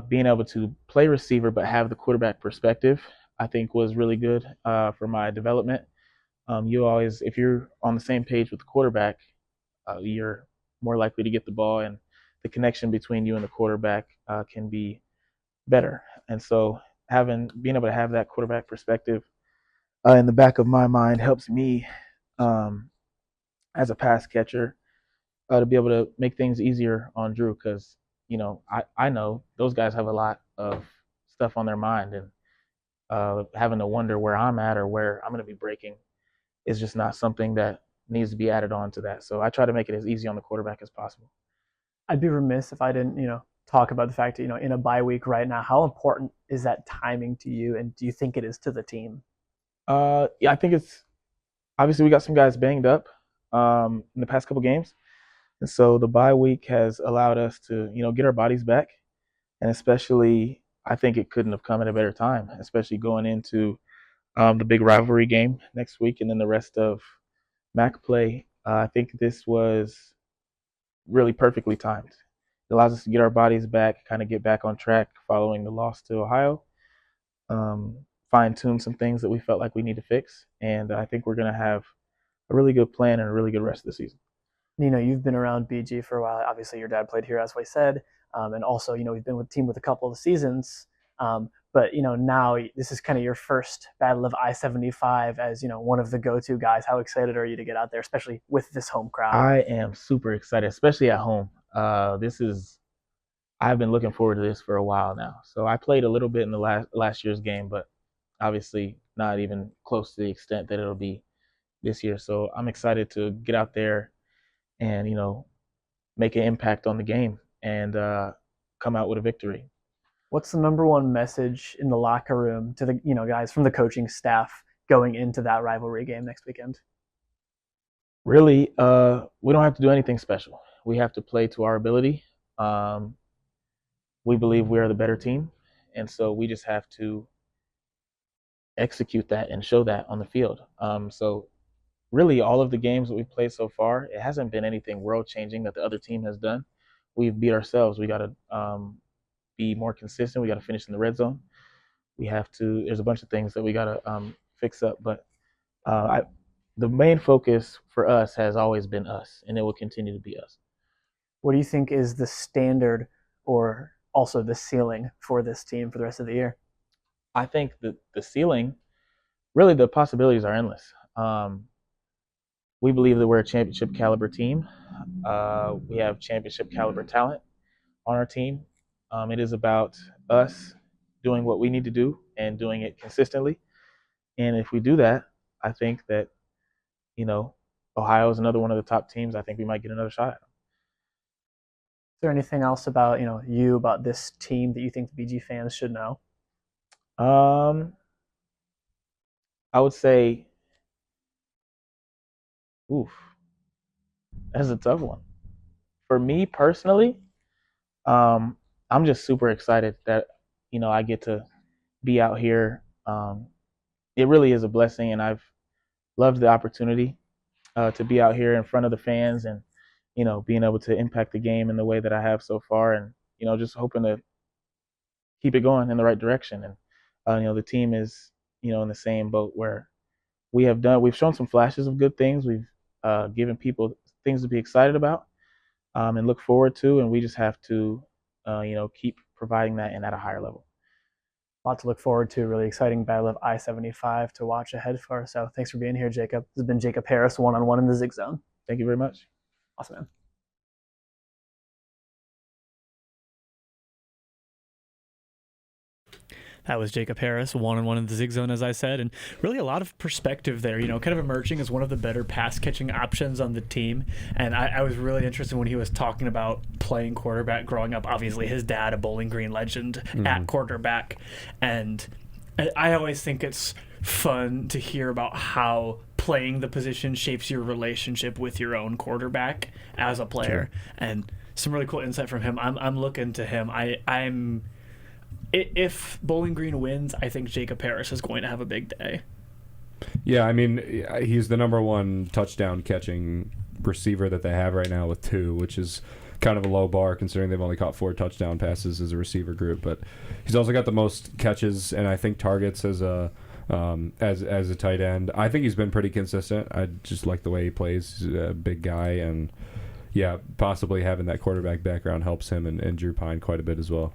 being able to play receiver but have the quarterback perspective, I think was really good for my development. You always, if you're on the same page with the quarterback, you're more likely to get the ball, and the connection between you and the quarterback can be better. And so being able to have that quarterback perspective in the back of my mind helps me as a pass catcher to be able to make things easier on Drew, because I know those guys have a lot of stuff on their mind, and having to wonder where I'm at or where I'm going to be breaking is just not something that needs to be added on to that. So I try to make it as easy on the quarterback as possible. I'd be remiss if I didn't, talk about the fact that, in a bye week right now, how important is that timing to you, and do you think it is to the team? Yeah, I think it's obviously we got some guys banged up in the past couple games, and so the bye week has allowed us to, get our bodies back, and especially I think it couldn't have come at a better time, especially going into the big rivalry game next week, and then the rest of MAC play. I think this was really perfectly timed. It allows us to get our bodies back, kind of get back on track following the loss to Ohio, fine tune some things that we felt like we need to fix, and I think we're going to have a really good plan and a really good rest of the season. You've been around BG for a while. Obviously, your dad played here, as we said, and also, you've been with the team with a couple of seasons. But now this is kind of your first Battle of I-75 as one of the go-to guys. How excited are you to get out there, especially with this home crowd? I am super excited, especially at home. I've been looking forward to this for a while now. So I played a little bit in the last year's game, but obviously not even close to the extent that it'll be this year. So I'm excited to get out there and make an impact on the game and come out with a victory. What's the number one message in the locker room to the guys from the coaching staff going into that rivalry game next weekend? Really, we don't have to do anything special. We have to play to our ability. We believe we are the better team, and so we just have to execute that and show that on the field. So really, all of the games that we've played so far, it hasn't been anything world-changing that the other team has done. We've beat ourselves. We got to be more consistent. We got to finish in the red zone. There's a bunch of things that we got to fix up, but the main focus for us has always been us, and it will continue to be us. What do you think is the standard or also the ceiling for this team for the rest of the year? I think that the ceiling, really the possibilities are endless. We believe that we're a championship caliber team. We have championship caliber talent on our team. It is about us doing what we need to do and doing it consistently. And if we do that, I think that, Ohio is another one of the top teams. I think we might get another shot at them. Is there anything else about, about this team that you think the BG fans should know? I would say, that's a tough one. For me personally, I'm just super excited that, I get to be out here. It really is a blessing, and I've loved the opportunity to be out here in front of the fans and, being able to impact the game in the way that I have so far, and, just hoping to keep it going in the right direction. And, the team is, in the same boat where we've shown some flashes of good things. We've given people things to be excited about and look forward to, and we just have to, keep providing that and at a higher level. A lot to look forward to. Really exciting Battle of I-75 to watch ahead for. So thanks for being here, Jacob. This has been Jacob Harris, one-on-one in the Zig Zone. Thank you very much. Awesome, man. That was Jacob Harris, 1-on-1 in the Zig Zone, as I said, and really a lot of perspective there, kind of emerging as one of the better pass-catching options on the team. And I was really interested when he was talking about playing quarterback growing up. Obviously, his dad, a Bowling Green legend, at quarterback. And I always think it's fun to hear about how playing the position shapes your relationship with your own quarterback as a player. Sure. And some really cool insight from him. I'm looking to him. If Bowling Green wins, I think Jacob Harris is going to have a big day. Yeah, I mean, he's the number one touchdown catching receiver that they have right now with 2, which is kind of a low bar considering they've only caught 4 touchdown passes as a receiver group. But he's also got the most catches and I think targets as a tight end. I think he's been pretty consistent. I just like the way he plays. He's a big guy, and yeah, possibly having that quarterback background helps him and Drew Pine quite a bit as well.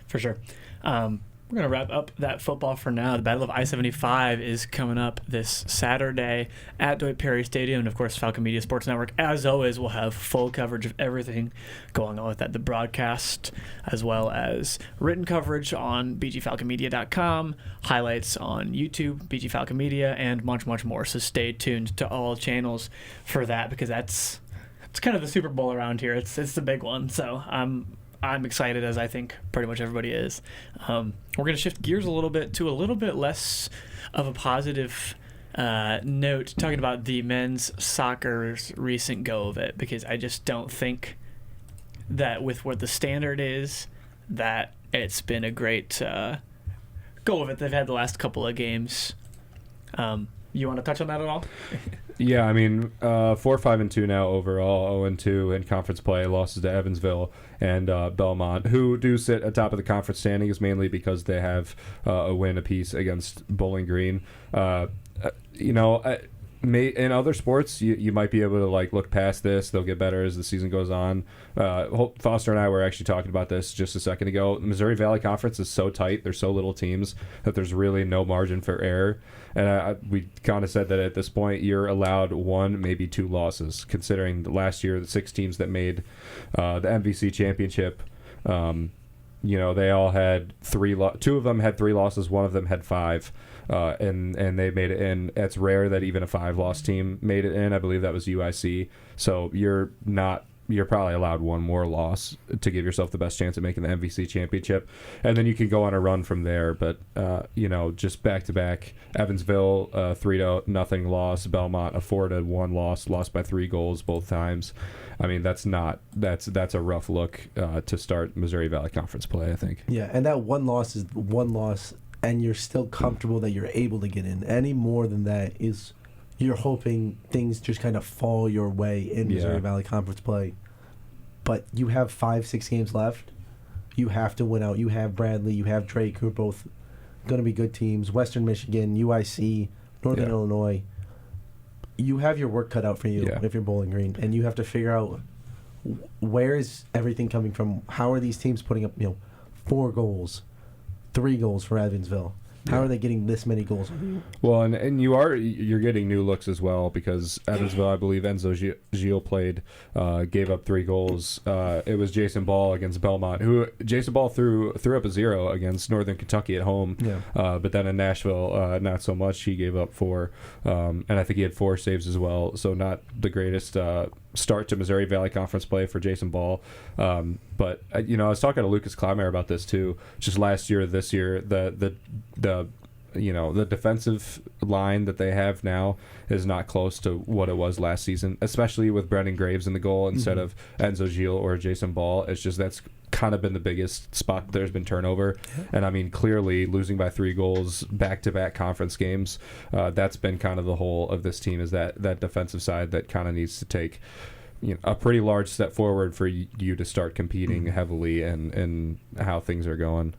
For sure. We're going to wrap up that football for now. The Battle of I-75 is coming up this Saturday at Dwight Perry Stadium. And, of course, Falcon Media Sports Network, as always, will have full coverage of everything going on with that. The broadcast, as well as written coverage on bgfalconmedia.com, highlights on YouTube, BG Falcon Media, and much, much more. So stay tuned to all channels for that, because it's kind of the Super Bowl around here. It's the big one. So I'm excited, as I think pretty much everybody is. We're going to shift gears a little bit to a little bit less of a positive note, talking about the men's soccer's recent go of it, because I just don't think that with what the standard is, that it's been a great go of it they've had the last couple of games. You want to touch on that at all? Yeah, I mean, 4-5-2 now overall, 0-2 in conference play, losses to Evansville and Belmont, who do sit atop of the conference standings mainly because they have a win apiece against Bowling Green. In other sports, you might be able to look past this. They'll get better as the season goes on. Foster and I were actually talking about this just a second ago. The Missouri Valley Conference is so tight. There's so little teams that there's really no margin for error. And we kind of said that at this point, you're allowed 1, maybe 2 losses, considering the last year, the 6 teams that made the MVC championship, they all had 3 2 of them had 3 losses, 1 of them had 5. And they made it in. It's rare that even a 5-loss team made it in. I believe that was UIC. So you're probably allowed 1 more loss to give yourself the best chance at making the MVC championship, and then you can go on a run from there. But just back to back, Evansville 3-0 loss, Belmont a 4-1 loss, lost by 3 goals both times. I mean, that's a rough look to start Missouri Valley Conference play, I think. Yeah, and that 1 loss is 1 loss, and you're still comfortable that you're able to get in. Any more than that is you're hoping things just kind of fall your way in Missouri Valley Conference play. But you have 5-6 games left. You have to win out. You have Bradley, you have Drake, who are both going to be good teams. Western Michigan, UIC, Northern Illinois. You have your work cut out for you if you're Bowling Green, and you have to figure out where is everything coming from. How are these teams putting up 4 goals, 3 goals for Evansville? How are they getting this many goals? Well, and you're getting new looks as well, because Evansville, I believe Enzo Gil played, gave up 3 goals. It was Jason Ball against Belmont, who Jason Ball threw up a 0 against Northern Kentucky at home. Yeah. But then in Nashville, not so much. He gave up 4, and I think he had 4 saves as well. So not the greatest start to Missouri Valley Conference play for Jason Ball. But I was talking to Lucas Clymer about this too. Just last year, this year, the defensive line that they have now is not close to what it was last season, especially with Brendan Graves in the goal instead of Enzo Gil or Jason Ball. It's just that's kind of been the biggest spot. There's been turnover. And I mean, clearly losing by 3 goals back-to-back conference games, that's been kind of the whole of this team, is that defensive side that kind of needs to take a pretty large step forward for you to start competing heavily and how things are going.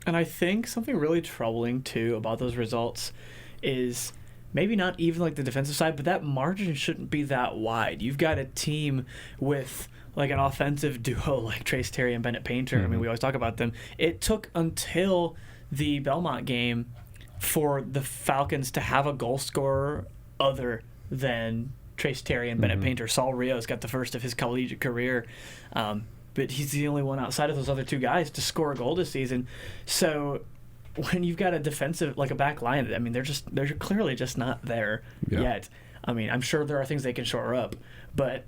And I think something really troubling, too, about those results is maybe not even the defensive side, but that margin shouldn't be that wide. You've got a team with an offensive duo like Trace Terry and Bennett Painter. I mean, we always talk about them. It took until the Belmont game for the Falcons to have a goal scorer other than Trace Terry and Bennett Painter. Saul Rios got the first of his collegiate career. but he's the only one outside of those other two guys to score a goal this season. So when you've got a defensive, like a back line, I mean, they're clearly just not there yet. I mean, I'm sure there are things they can shore up, but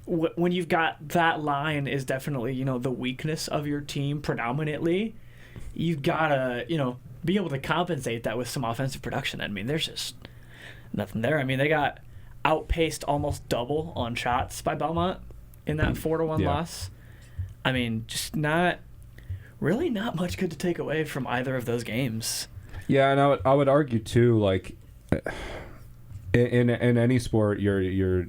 when you've got that line is definitely, you know, the weakness of your team predominantly, you've got to, you know, be able to compensate that with some offensive production. I mean, there's just nothing there. I mean, they got outpaced almost double on shots by Belmont in that 4-1 loss. I mean, just not much good to take away from either of those games. Yeah, and I would argue too, like in any sport, you're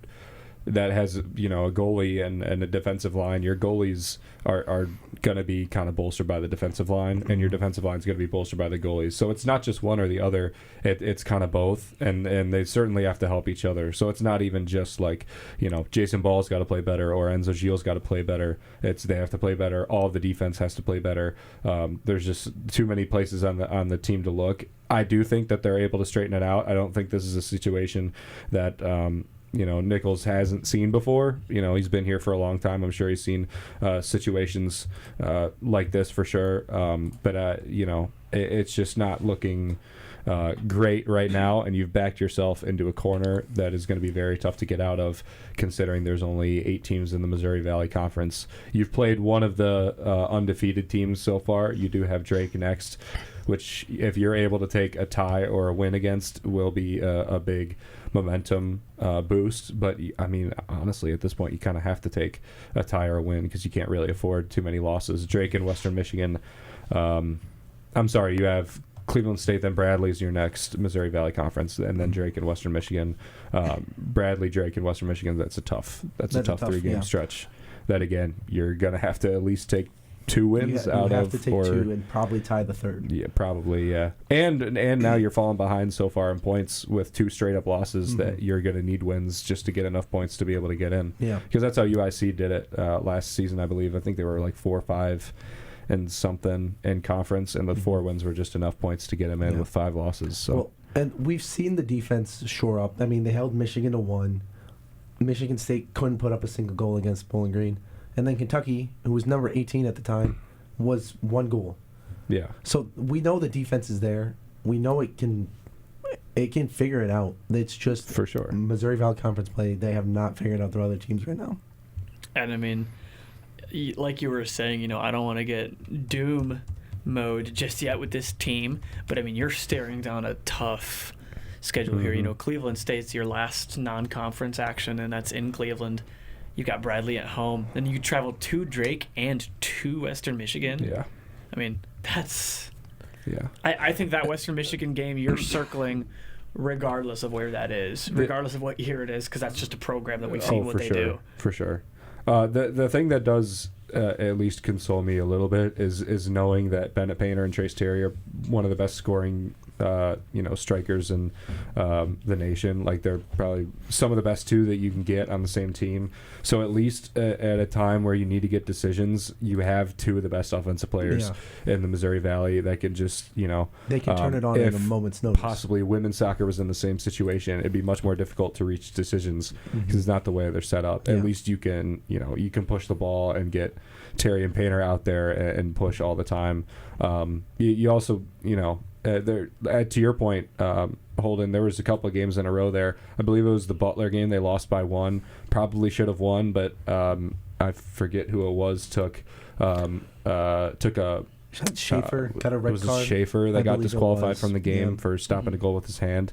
that has, you know, a goalie and a defensive line, your goalies are going to be kind of bolstered by the defensive line, and your defensive line is going to be bolstered by the goalies. So it's not just one or the other. It's kind of both, and they certainly have to help each other. So it's not even just like, you know, Jason Ball's got to play better or Enzo Gil's got to play better. They have to play better. All of the defense has to play better. There's just too many places on the team to look. I do think that they're able to straighten it out. I don't think this is a situation that you know, Nichols hasn't seen before. You know, he's been here for a long time. I'm sure he's seen situations like this for sure. But you know, it's just not looking great right now, and you've backed yourself into a corner that is going to be very tough to get out of, considering there's only 8 teams in the Missouri Valley Conference. You've played one of the undefeated teams so far. You do have Drake next, which if you're able to take a tie or a win against will be a big momentum boost. But I mean, honestly, at this point you kind of have to take a tie or a win because you can't really afford too many losses. Drake and Western Michigan, I'm sorry, you have Cleveland State, then Bradley's your next Missouri Valley Conference, and then Drake and Western Michigan. Bradley, Drake, and Western Michigan, that's a tough 3-game stretch that, again, you're going to have to at least take 2 wins out of. You have to take 2 and probably tie the third. Yeah, probably, yeah. And now you're falling behind so far in points with 2 straight-up losses that you're going to need wins just to get enough points to be able to get in. Yeah. Because that's how UIC did it last season, I believe. I think they were like 4-5 and something in conference, and the 4 wins were just enough points to get them in with 5 losses. So. Well, and we've seen the defense shore up. I mean, they held Michigan to 1. Michigan State couldn't put up a single goal against Bowling Green. And then Kentucky, who was number 18 at the time, was 1 goal. Yeah. So we know the defense is there. We know it can figure it out. It's just for sure Missouri Valley Conference play. They have not figured out their other teams right now. And I mean, like you were saying, you know, I don't want to get doom mode just yet with this team, but I mean, you're staring down a tough schedule here. You know, Cleveland State's your last non-conference action, and that's in Cleveland. You got Bradley at home. Then you travel to Drake and to Western Michigan. Yeah. I mean, that's... Yeah. I think that Western Michigan game you're circling regardless of where that is, regardless of what year it is, because that's just a program that we've seen what they do. For sure. The thing that does at least console me a little bit is knowing that Bennett Painter and Trace Terry are one of the best scoring strikers in the nation. Like, they're probably some of the best 2 that you can get on the same team. So at least at a time where you need to get decisions, you have 2 of the best offensive players in the Missouri Valley that can just, you know, they can turn it on in a moment's notice. Possibly women's soccer was in the same situation, it'd be much more difficult to reach decisions because it's not the way they're set up. At least you can push the ball and get Terry and Painter out there and push all the time. You also, you know, to your point, Holden, there was a couple of games in a row there. I believe it was the Butler game. They lost by 1. Probably should have won, but I forget who it was. Took a Schaefer got a red card. It was Schaefer that got disqualified from the game for stopping a goal with his hand.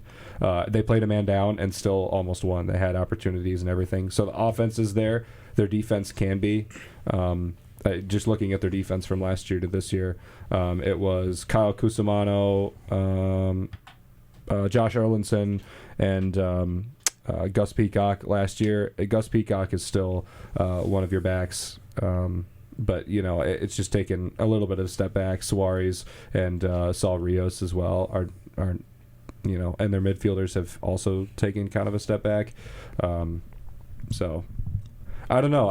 They played a man down and still almost won. They had opportunities and everything. So the offense is there. Their defense can be. Just looking at their defense from last year to this year, it was Kyle Cusimano, Josh Erlinson, and Gus Peacock last year. Gus Peacock is still one of your backs, but you know, it's just taken a little bit of a step back. Suarez and Saul Rios as well are you know, and their midfielders have also taken kind of a step back. So I don't know.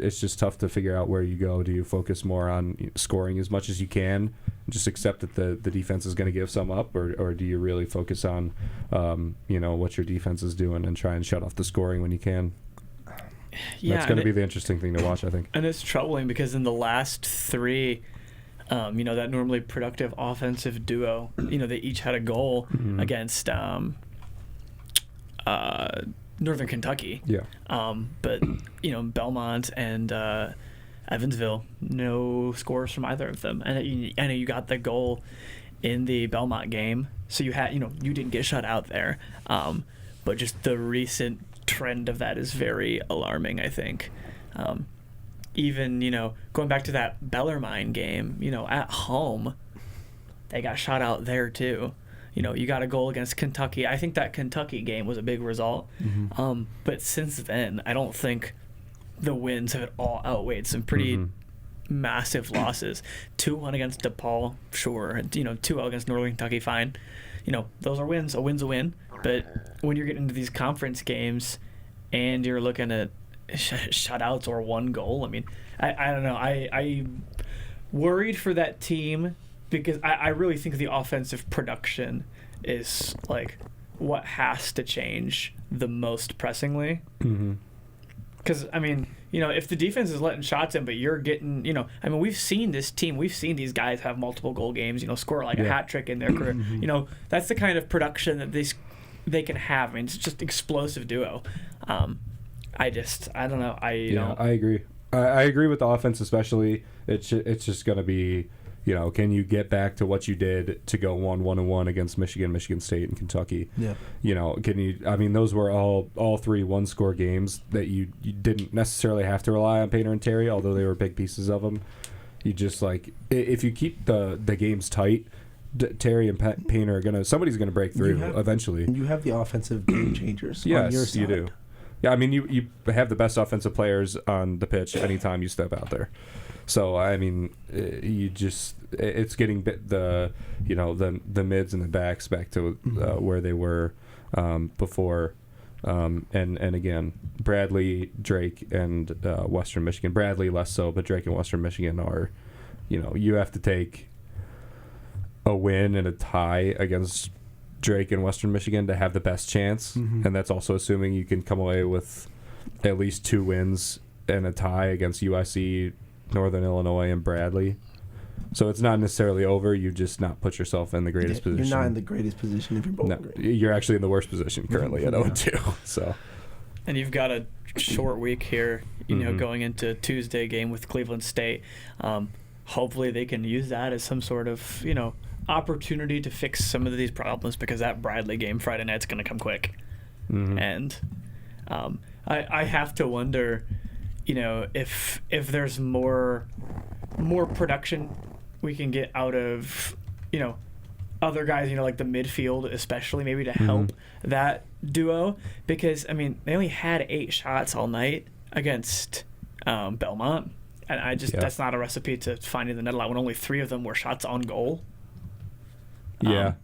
It's just tough to figure out where you go. Do you focus more on scoring as much as you can, just accept that the defense is going to give some up, or do you really focus on, what your defense is doing and try and shut off the scoring when you can? Yeah, That's going to be the interesting thing to watch, I think. And it's troubling because in the last 3, that normally productive offensive duo, they each had a goal against Northern Kentucky. Yeah. But, Belmont and Evansville, no scores from either of them. And I know you got the goal in the Belmont game, so you had, you didn't get shut out there. But just the recent trend of that is very alarming, I think. Even, going back to that Bellarmine game, at home, they got shot out there too. You got a goal against Kentucky. I think that Kentucky game was a big result. But since then, I don't think the wins have at all outweighed some pretty massive losses. 2-1 against DePaul, sure. 2-0 against Northern Kentucky, fine. Those are wins. A win's a win. But when you're getting into these conference games and you're looking at shutouts or 1 goal, I mean, I don't know. I worried for that team because I really think the offensive production is like what has to change the most pressingly. Because, I mean, if the defense is letting shots in, but you're getting, we've seen this team, we've seen these guys have multiple goal games, score like a hat trick in their career. That's the kind of production that they can have. I mean, it's just explosive duo. I don't know. I agree. I agree with the offense, especially. It's just going to be, can you get back to what you did to go 1-1 against Michigan State, and Kentucky? Yeah. Can you? I mean, those were all 3 one-score games that you didn't necessarily have to rely on Painter and Terry, although they were big pieces of them. You just if you keep the games tight, Terry and Painter are somebody's gonna break through eventually. You have the offensive game changers. On your Yes, side. you do. Yeah, I mean, you have the best offensive players on the pitch anytime you step out there. So I mean, it's getting the mids and the backs back to where they were before, and again, Bradley, Drake, and Western Michigan. Bradley less so, but Drake and Western Michigan are, you have to take a win and a tie against Drake and Western Michigan to have the best chance, and that's also assuming you can come away with at least 2 wins and a tie against USC, Northern Illinois, and Bradley. So it's not necessarily over. You just not put yourself in the greatest position. You're not in the greatest position if you're both great. You're actually in the worst position currently at 0-2. So, and you've got a short week here, going into Tuesday game with Cleveland State. Hopefully they can use that as some sort of, opportunity to fix some of these problems, because that Bradley game Friday night's going to come quick. And I have to wonder, if there's more production we can get out of, other guys, like the midfield especially, maybe to help that duo, because I mean they only had 8 shots all night against Belmont, and that's not a recipe to finding the net a lot when only 3 of them were shots on goal. Yeah.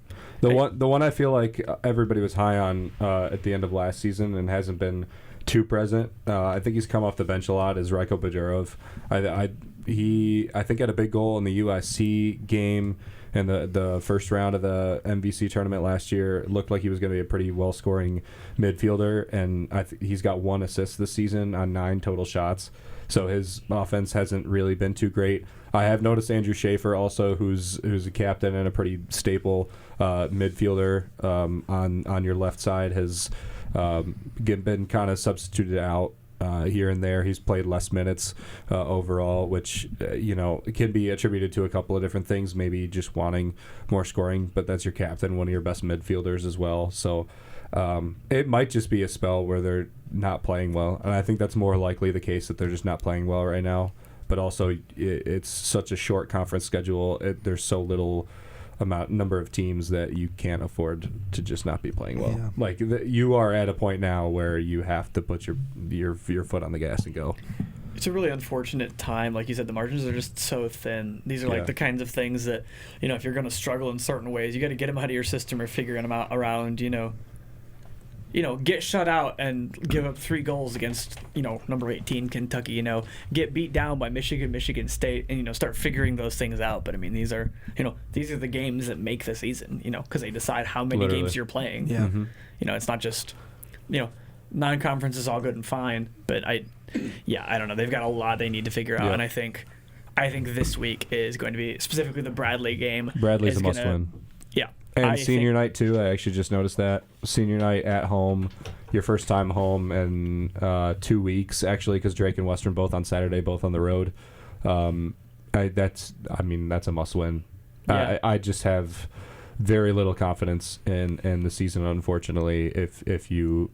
The one I feel like everybody was high on at the end of last season and hasn't been too present. I think he's come off the bench a lot. Is Rajko Bajorov. He I think had a big goal in the USC game in the first round of the MVC tournament last year. It looked like he was going to be a pretty well scoring midfielder, and he's got 1 assist this season on 9 total shots. So his offense hasn't really been too great. I have noticed Andrew Schaefer also, who's a captain and a pretty staple midfielder on your left side, has been kind of substituted out here and there. He's played less minutes overall, which can be attributed to a couple of different things. Maybe just wanting more scoring, but that's your captain, one of your best midfielders as well. So it might just be a spell where they're not playing well, and I think that's more likely the case, that they're just not playing well right now. But also, it's such a short conference schedule. There's so little number of teams that you can't afford to just not be playing well. Yeah. You are at a point now where you have to put your foot on the gas and go. It's a really unfortunate time. Like you said, the margins are just so thin. These are the kinds of things that, if you're going to struggle in certain ways, you got to get them out of your system or figuring them out around, get shut out and give up 3 goals against, number 18 Kentucky, get beat down by Michigan State, and, start figuring those things out. But I mean, these are the games that make the season, because they decide how many games you're playing. Yeah. It's not just, non-conference is all good and fine, but I don't know. They've got a lot they need to figure out, and I think this week is going to be specifically the Bradley game. Bradley's a must-win. Yeah. And senior night, too. I actually just noticed that. Senior night at home, your first time home in 2 weeks, actually, because Drake and Western both on Saturday, both on the road. That's a must-win. Yeah. I just have very little confidence in the season, unfortunately, if you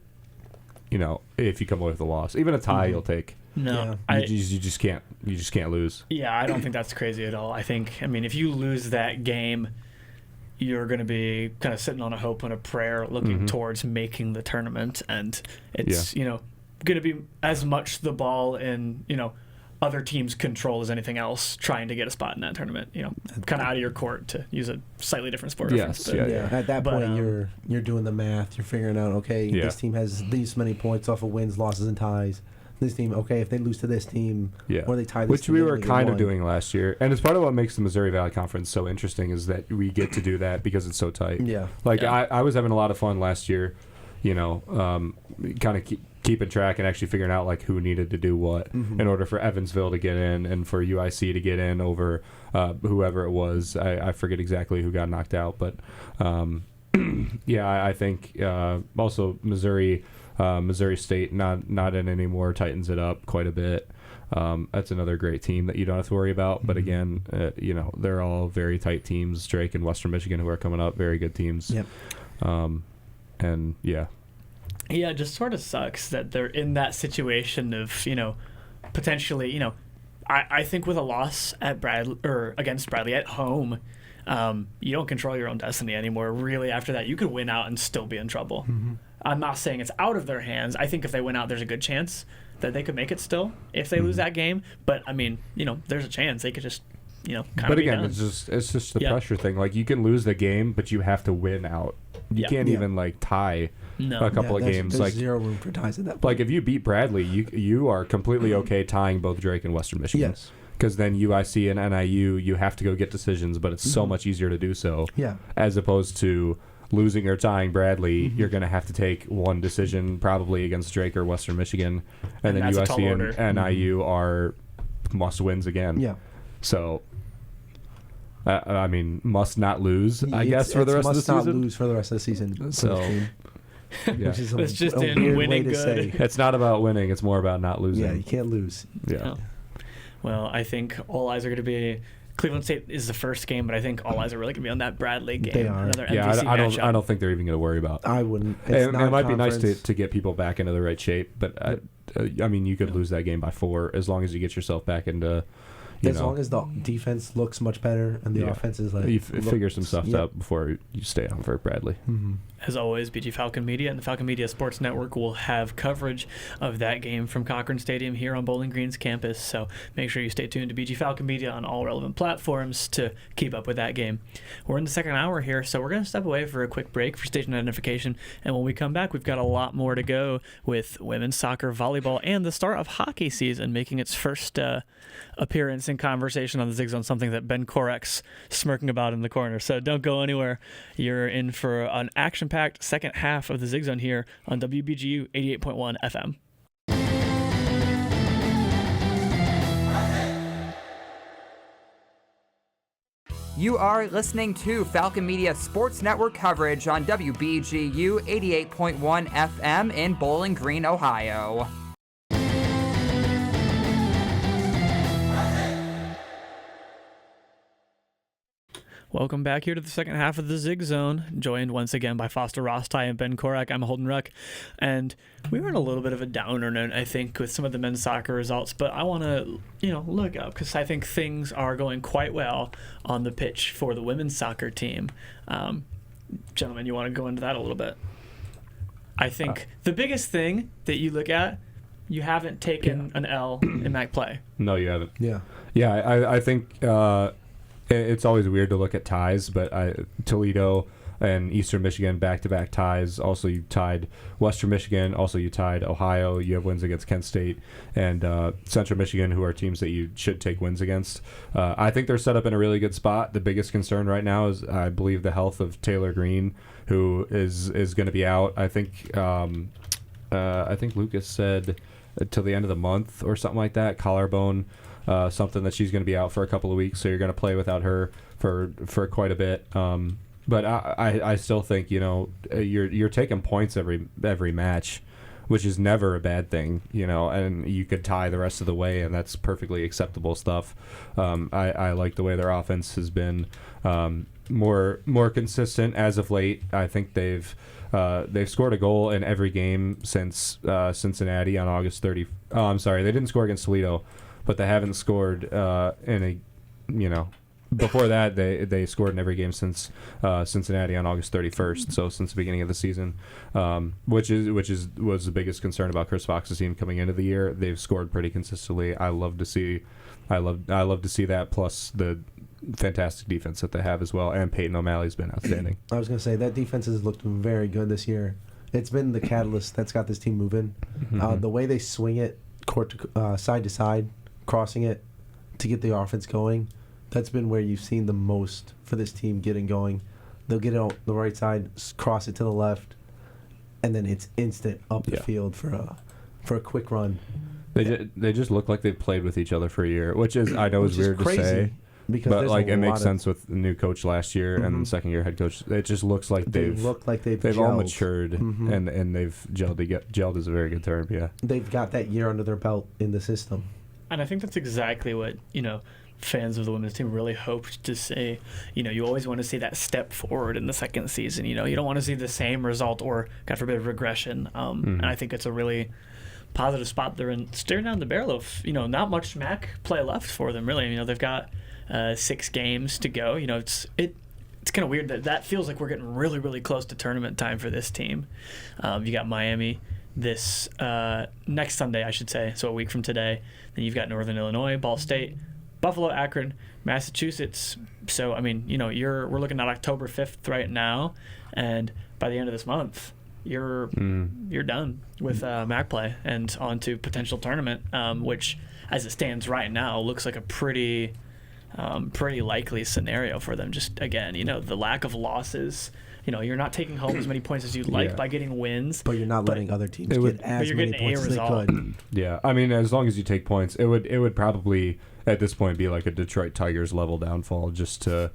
come away with a loss. Even a tie you'll take. No. Yeah. You just can't lose. Yeah, I don't think that's crazy at all. I mean, if you lose that game, you're going to be kind of sitting on a hope and a prayer looking towards making the tournament, and it's going to be as much the ball in other teams' control as anything else, trying to get a spot in that tournament. Kind of out of your court, to use a slightly different sport reference. Yes, But, At that point, you're doing the math. You're figuring out, okay, this team has these many points off of wins, losses, and ties. This team, okay, if they lose to this team, or they tie this which team, we were kind of doing last year. And it's part of what makes the Missouri Valley Conference so interesting, is that we get to do that because it's so tight. Yeah. I was having a lot of fun last year, kind of keeping track and actually figuring out like who needed to do what in order for Evansville to get in and for UIC to get in over whoever it was. I forget exactly who got knocked out, but I think also Missouri State not in anymore tightens it up quite a bit. That's another great team that you don't have to worry about. But again, they're all very tight teams. Drake and Western Michigan, who are coming up, very good teams. Yep. Yeah, it just sort of sucks that they're in that situation of, potentially, I think with a loss at against Bradley at home, you don't control your own destiny anymore. Really, after that, you could win out and still be in trouble. I'm not saying it's out of their hands. I think if they win out, there's a good chance that they could make it still if they lose that game. But I mean, there's a chance they could just, kind of. But again, done. it's just the pressure thing. Like, you can lose the game, but you have to win out. You can't even like tie a couple of games. There's like zero room for ties at that point. Like, if you beat Bradley, you are completely okay tying both Drake and Western Michigan. Yes. Because then UIC and NIU, you have to go get decisions, but it's so much easier to do so. Yeah. As opposed to losing or tying Bradley, you're going to have to take one decision probably against Drake or Western Michigan, and then UIC and NIU are must wins again. Yeah. So, must not lose, I guess, for the rest of the season. Must not lose for the rest of the season. So, which is it's just a in weird winning way to good. say. It's not about winning; it's more about not losing. Yeah, you can't lose. Yeah. Oh. Well, I think all eyes are going to be. Cleveland State is the first game, but I think all eyes are really going to be on that Bradley game. They are. Another Yeah, MVC matchup. I don't think they're even going to worry about. I wouldn't. It might be nice to get people back into the right shape, but you could lose that game by 4 as long as you get yourself back into. As long as the defense looks much better and the offense is like you figure some stuff out before you stay on for Bradley. As always, BG Falcon Media and the Falcon Media Sports Network will have coverage of that game from Cochran Stadium here on Bowling Green's campus. So make sure you stay tuned to BG Falcon Media on all relevant platforms to keep up with that game. We're in the second hour here, so we're going to step away for a quick break for station identification. And when we come back, we've got a lot more to go with women's soccer, volleyball, and the start of hockey season making its first appearance in conversation on the Zig Zone, something that Ben Korek's smirking about in the corner. So don't go anywhere. You're in for an action-packed second half of the Zig Zone here on WBGU 88.1 FM. You are listening to Falcon Media Sports Network coverage on WBGU 88.1 FM in Bowling Green, Ohio. Welcome back here to the second half of the Zig Zone, joined once again by Foster Rostai and Ben Korek. I'm Holden Ruck, and we were in a little bit of a downer note, I think, with some of the men's soccer results, but I want to, look up, because I think things are going quite well on the pitch for the women's soccer team. Gentlemen, you want to go into that a little bit? I think the biggest thing that you look at, you haven't taken an L in MAC play. No, you haven't. Yeah. Yeah, I think it's always weird to look at ties, but Toledo and Eastern Michigan back-to-back ties. Also, you tied Western Michigan. Also, you tied Ohio. You have wins against Kent State and Central Michigan, who are teams that you should take wins against. I think they're set up in a really good spot. The biggest concern right now is, I believe, the health of Taylor Green, who is going to be out. I think I think Lucas said till the end of the month or something like that. Collarbone, something that she's going to be out for a couple of weeks, so you're going to play without her for quite a bit. But I still think you're taking points every match, which is never a bad thing, and you could tie the rest of the way, and that's perfectly acceptable stuff. I like the way their offense has been more consistent as of late. I think they've scored a goal in every game since Cincinnati on August 30. Oh, I'm sorry, they didn't score against Toledo, but they haven't scored before that, they scored in every game since Cincinnati on August 31st, so since the beginning of the season, which was the biggest concern about Chris Fox's team coming into the year. They've scored pretty consistently. I love to see that, plus the fantastic defense that they have as well, and Peyton O'Malley's been outstanding. I was going to say, that defense has looked very good this year. It's been the catalyst that's got this team moving. Mm-hmm. The way they swing it side to side, crossing it to get the offense going, that's been where you've seen the most for this team getting going. They'll get it on the right side, cross it to the left, and then it's instant up the field for a quick run. They just look like they've played with each other for a year, which is weird to say. Because but it makes sense with the new coach last year and the second year head coach. It just looks like they've all matured and they've gelled. Gelled is a very good term. Yeah, they've got that year under their belt in the system, and I think that's exactly what fans of the women's team really hoped to see. You always want to see that step forward in the second season. You don't want to see the same result or, God forbid, regression. And I think it's a really positive spot they're in, staring down the barrel of not much MAC play left for them really. They've got 6 games to go. It's kind of weird that feels like we're getting really, really close to tournament time for this team. You got Miami this next Sunday, I should say, so a week from today. Then you've got Northern Illinois, Ball State, Buffalo, Akron, Massachusetts. So we're looking at October 5th right now, and by the end of this month, you're done with MAC play and on to potential tournament, which, as it stands right now, looks like a pretty likely scenario for them. Just again, the lack of losses. You're not taking home as many points as you'd like by getting wins. But you're not letting other teams get as many points as they could. Yeah, I mean, as long as you take points, it would probably at this point be like a Detroit Tigers level downfall just to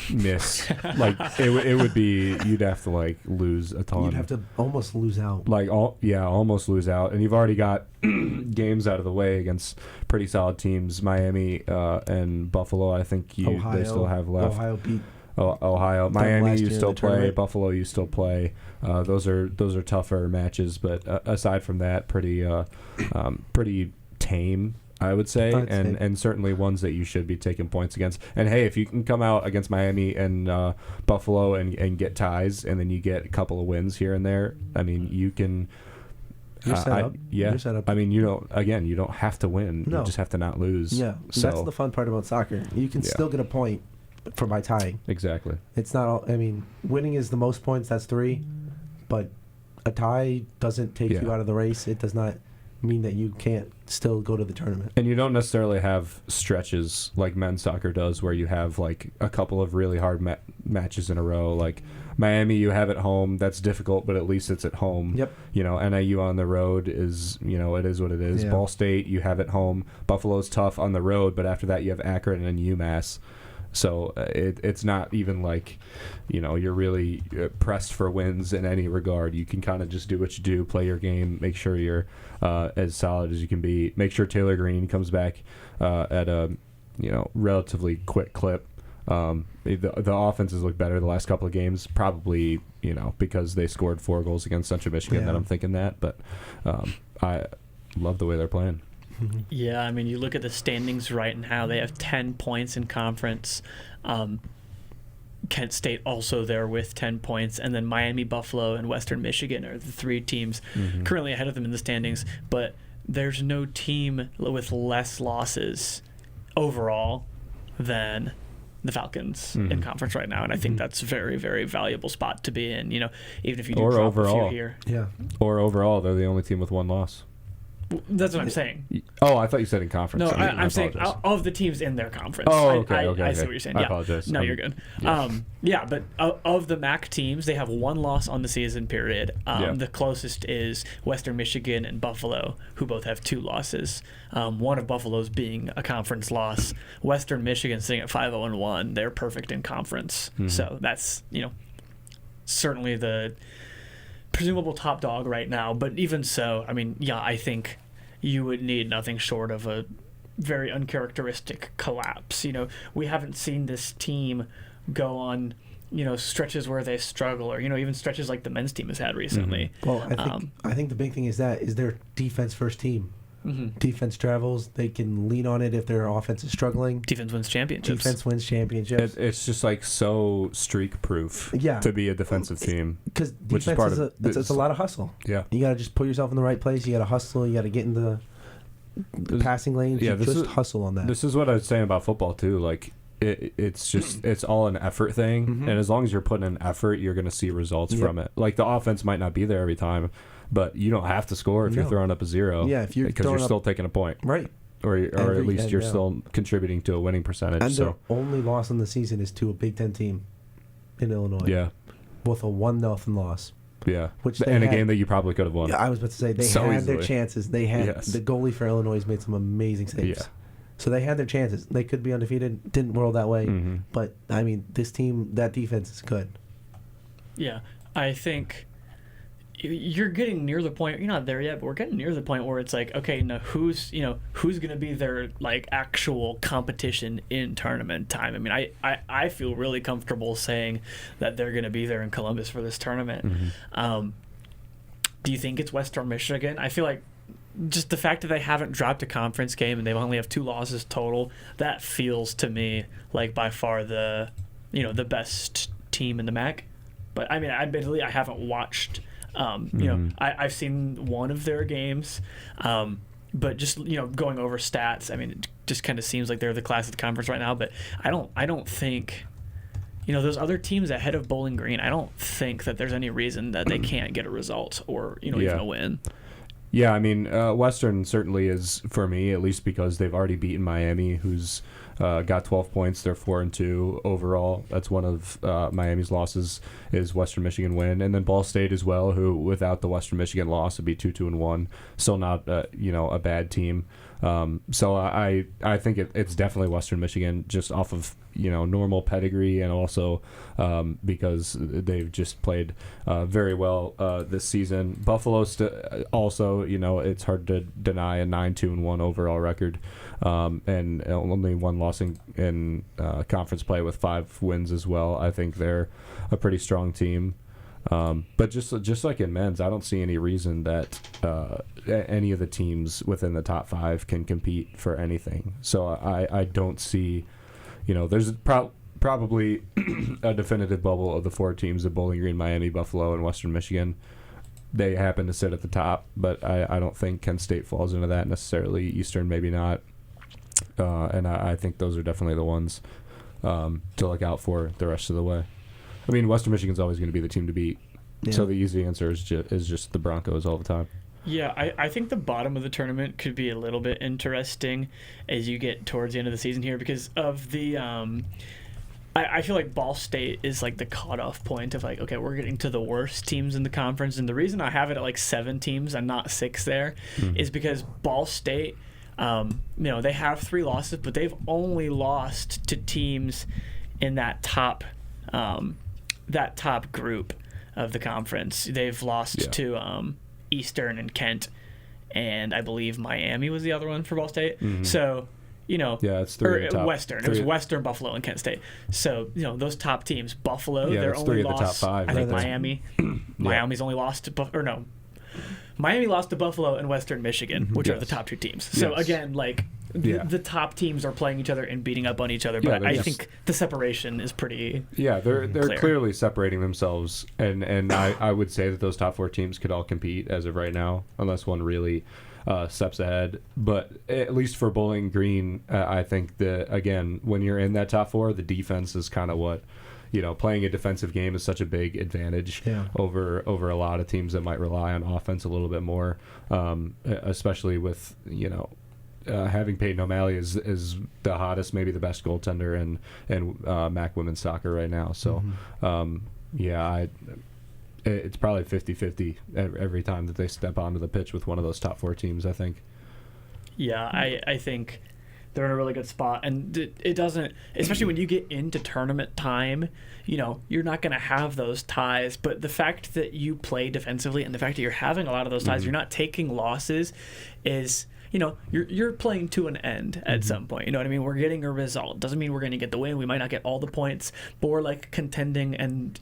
miss. It would be, you'd have to lose a ton. You'd have to almost lose out. Almost lose out, and you've already got games out of the way against pretty solid teams, Miami and Buffalo. I think they still have left. Ohio beat. Ohio, Miami, you still play. Buffalo, you still play. Those are tougher matches, but aside from that, pretty tame, I would say, and certainly ones that you should be taking points against. And hey, if you can come out against Miami and Buffalo and get ties, and then you get a couple of wins here and there, I mean, you can. You're set up. You're set up. I mean, you don't have to win. No. You just have to not lose. Yeah, that's the fun part about soccer. You can still get a point by tying. Exactly. It's not all. I mean, winning is the most points. That's 3, but a tie doesn't take you out of the race. It does not mean that you can't still go to the tournament. And you don't necessarily have stretches like men's soccer does, where you have a couple of really hard matches in a row. Like Miami, you have at home. That's difficult, but at least it's at home. Yep. NIU on the road is, it is what it is. Yeah. Ball State, you have at home. Buffalo's tough on the road, but after that you have Akron and UMass. So it's not even you're really pressed for wins in any regard. You can kind of just do what you do, play your game, make sure you're as solid as you can be. Make sure Taylor Green comes back at a relatively quick clip. The offenses look better the last couple of games, probably because they scored 4 goals against Central Michigan. That I'm thinking that, but I love the way they're playing. Yeah, I mean, you look at the standings right now, they have 10 points in conference. Kent State also there with 10 points, and then Miami, Buffalo, and Western Michigan are the 3 teams currently ahead of them in the standings. But there's no team with less losses overall than the Falcons in conference right now, and I think that's a very, very valuable spot to be in. Even if you do drop a few here. Yeah. Or overall, they're the only team with 1 loss. That's what I'm saying. Oh, I thought you said in conference. No, I I'm saying apologize. of the teams in their conference. Oh, okay, I see what you're saying. I Yeah. apologize. No, you're good. Yeah. But of the MAC teams, they have one loss on the season period. The closest is Western Michigan and Buffalo, who both have 2 losses. One of Buffalo's being a conference loss. Western Michigan sitting at 5-0-1. They're perfect in conference. So that's, certainly the presumable top dog right now. But even so, I mean, yeah, I think you would need nothing short of a very uncharacteristic collapse. We haven't seen this team go on, stretches where they struggle, or even stretches like the men's team has had recently. Well, I think the big thing is their defense first team. Defense travels. They can lean on it if their offense is struggling. Defense wins championships. Defense wins championships. It's just like so streak proof. Yeah. To be a defensive team, because which defense is part is of it's a lot of hustle. Yeah. You got to just put yourself in the right place. You got to hustle. You got to get in the passing lanes. Yeah, you just hustle on that. This is what I was saying about football too. Like it's all an effort thing, and as long as you're putting in effort, you're going to see results from it. Like the offense might not be there every time, but you don't have to score if you're throwing up a 0. Yeah, if you're because you're still taking a point, right? Or at least you're still contributing to a winning percentage. And so their only loss in the season is to a Big Ten team in Illinois. Yeah, with a 1-0 loss. Yeah, which and a game that you probably could have won. Yeah, I was about to say they had their chances. They had the goalie for Illinois made some amazing saves. Yeah. So they had their chances. They could be undefeated. Didn't roll that way. But I mean, this team, that defense is good. Yeah, I think you're getting near the point. You're not there yet, but we're getting near the point where it's like, okay, now who's going to be their like actual competition in tournament time? I mean, I feel really comfortable saying that they're going to be there in Columbus for this tournament. Do you think it's Western Michigan? I feel like just the fact that they haven't dropped a conference game and they only have 2 losses total, that feels to me like by far the best team in the MAC. But I mean, admittedly, I haven't watched. I've seen one of their games, but just going over stats, I mean, it just kind of seems like they're the class of the conference right now. But I don't think those other teams ahead of Bowling Green. I don't think that there's any reason that they can't get a result or even a win. Yeah, I mean, Western certainly is for me, at least because they've already beaten Miami, who's got 12 points. They're 4-2 overall. That's one of Miami's losses is Western Michigan win, and then Ball State as well, who without the Western Michigan loss would be 2-1. Still not a bad team. So I think it's definitely Western Michigan just off of normal pedigree, and also because they've just played very well this season. Buffalo also, it's hard to deny a 9-2-1 overall record, and only 1 loss in conference play with 5 wins as well. I think they're a pretty strong team. But just like in men's, I don't see any reason that any of the teams within the top 5 can compete for anything. So I don't see, there's probably a definitive bubble of the 4 teams of Bowling Green, Miami, Buffalo, and Western Michigan. They happen to sit at the top, but I don't think Kent State falls into that necessarily. Eastern, maybe not. And I think those are definitely the ones to look out for the rest of the way. I mean, Western Michigan's always going to be the team to beat. Yeah. So the easy answer is just the Broncos all the time. Yeah, I think the bottom of the tournament could be a little bit interesting as you get towards the end of the season here because of the I feel like Ball State is like the cutoff point of like, okay, we're getting to the worst teams in the conference. And the reason I have it at like 7 teams and not 6 there is because Ball State, they have 3 losses, but they've only lost to teams in that top group of the conference. They've lost to Eastern and Kent, and I believe Miami was the other one for Ball State. So, it's 3 top. Western. It was Western, Buffalo, and Kent State. So, those top teams. Buffalo, they're only 3 of lost. the top 5. I think Miami. Miami's only lost to Miami lost to Buffalo and Western Michigan, which are the top 2 teams. So again, like the top teams are playing each other and beating up on each other. But I think the separation is pretty. Yeah, they're clear. Clearly separating themselves, and I would say that those top 4 teams could all compete as of right now, unless one really steps ahead. But at least for Bowling Green, I think that, again, when you're in that top 4, the defense is kind of what, playing a defensive game is such a big advantage over a lot of teams that might rely on offense a little bit more, especially with, having Peyton O'Malley is the hottest, maybe the best goaltender in MAC women's soccer right now. So, it's probably 50-50 every time that they step onto the pitch with one of those top 4 teams, I think. Yeah, I think they're in a really good spot. And it doesn't, especially when you get into tournament time, you're not going to have those ties. But the fact that you play defensively and the fact that you're having a lot of those ties, you're not taking losses is... you're playing to an end at some point. You know what I mean? We're getting a result. Doesn't mean we're going to get the win. We might not get all the points, but we're like contending and,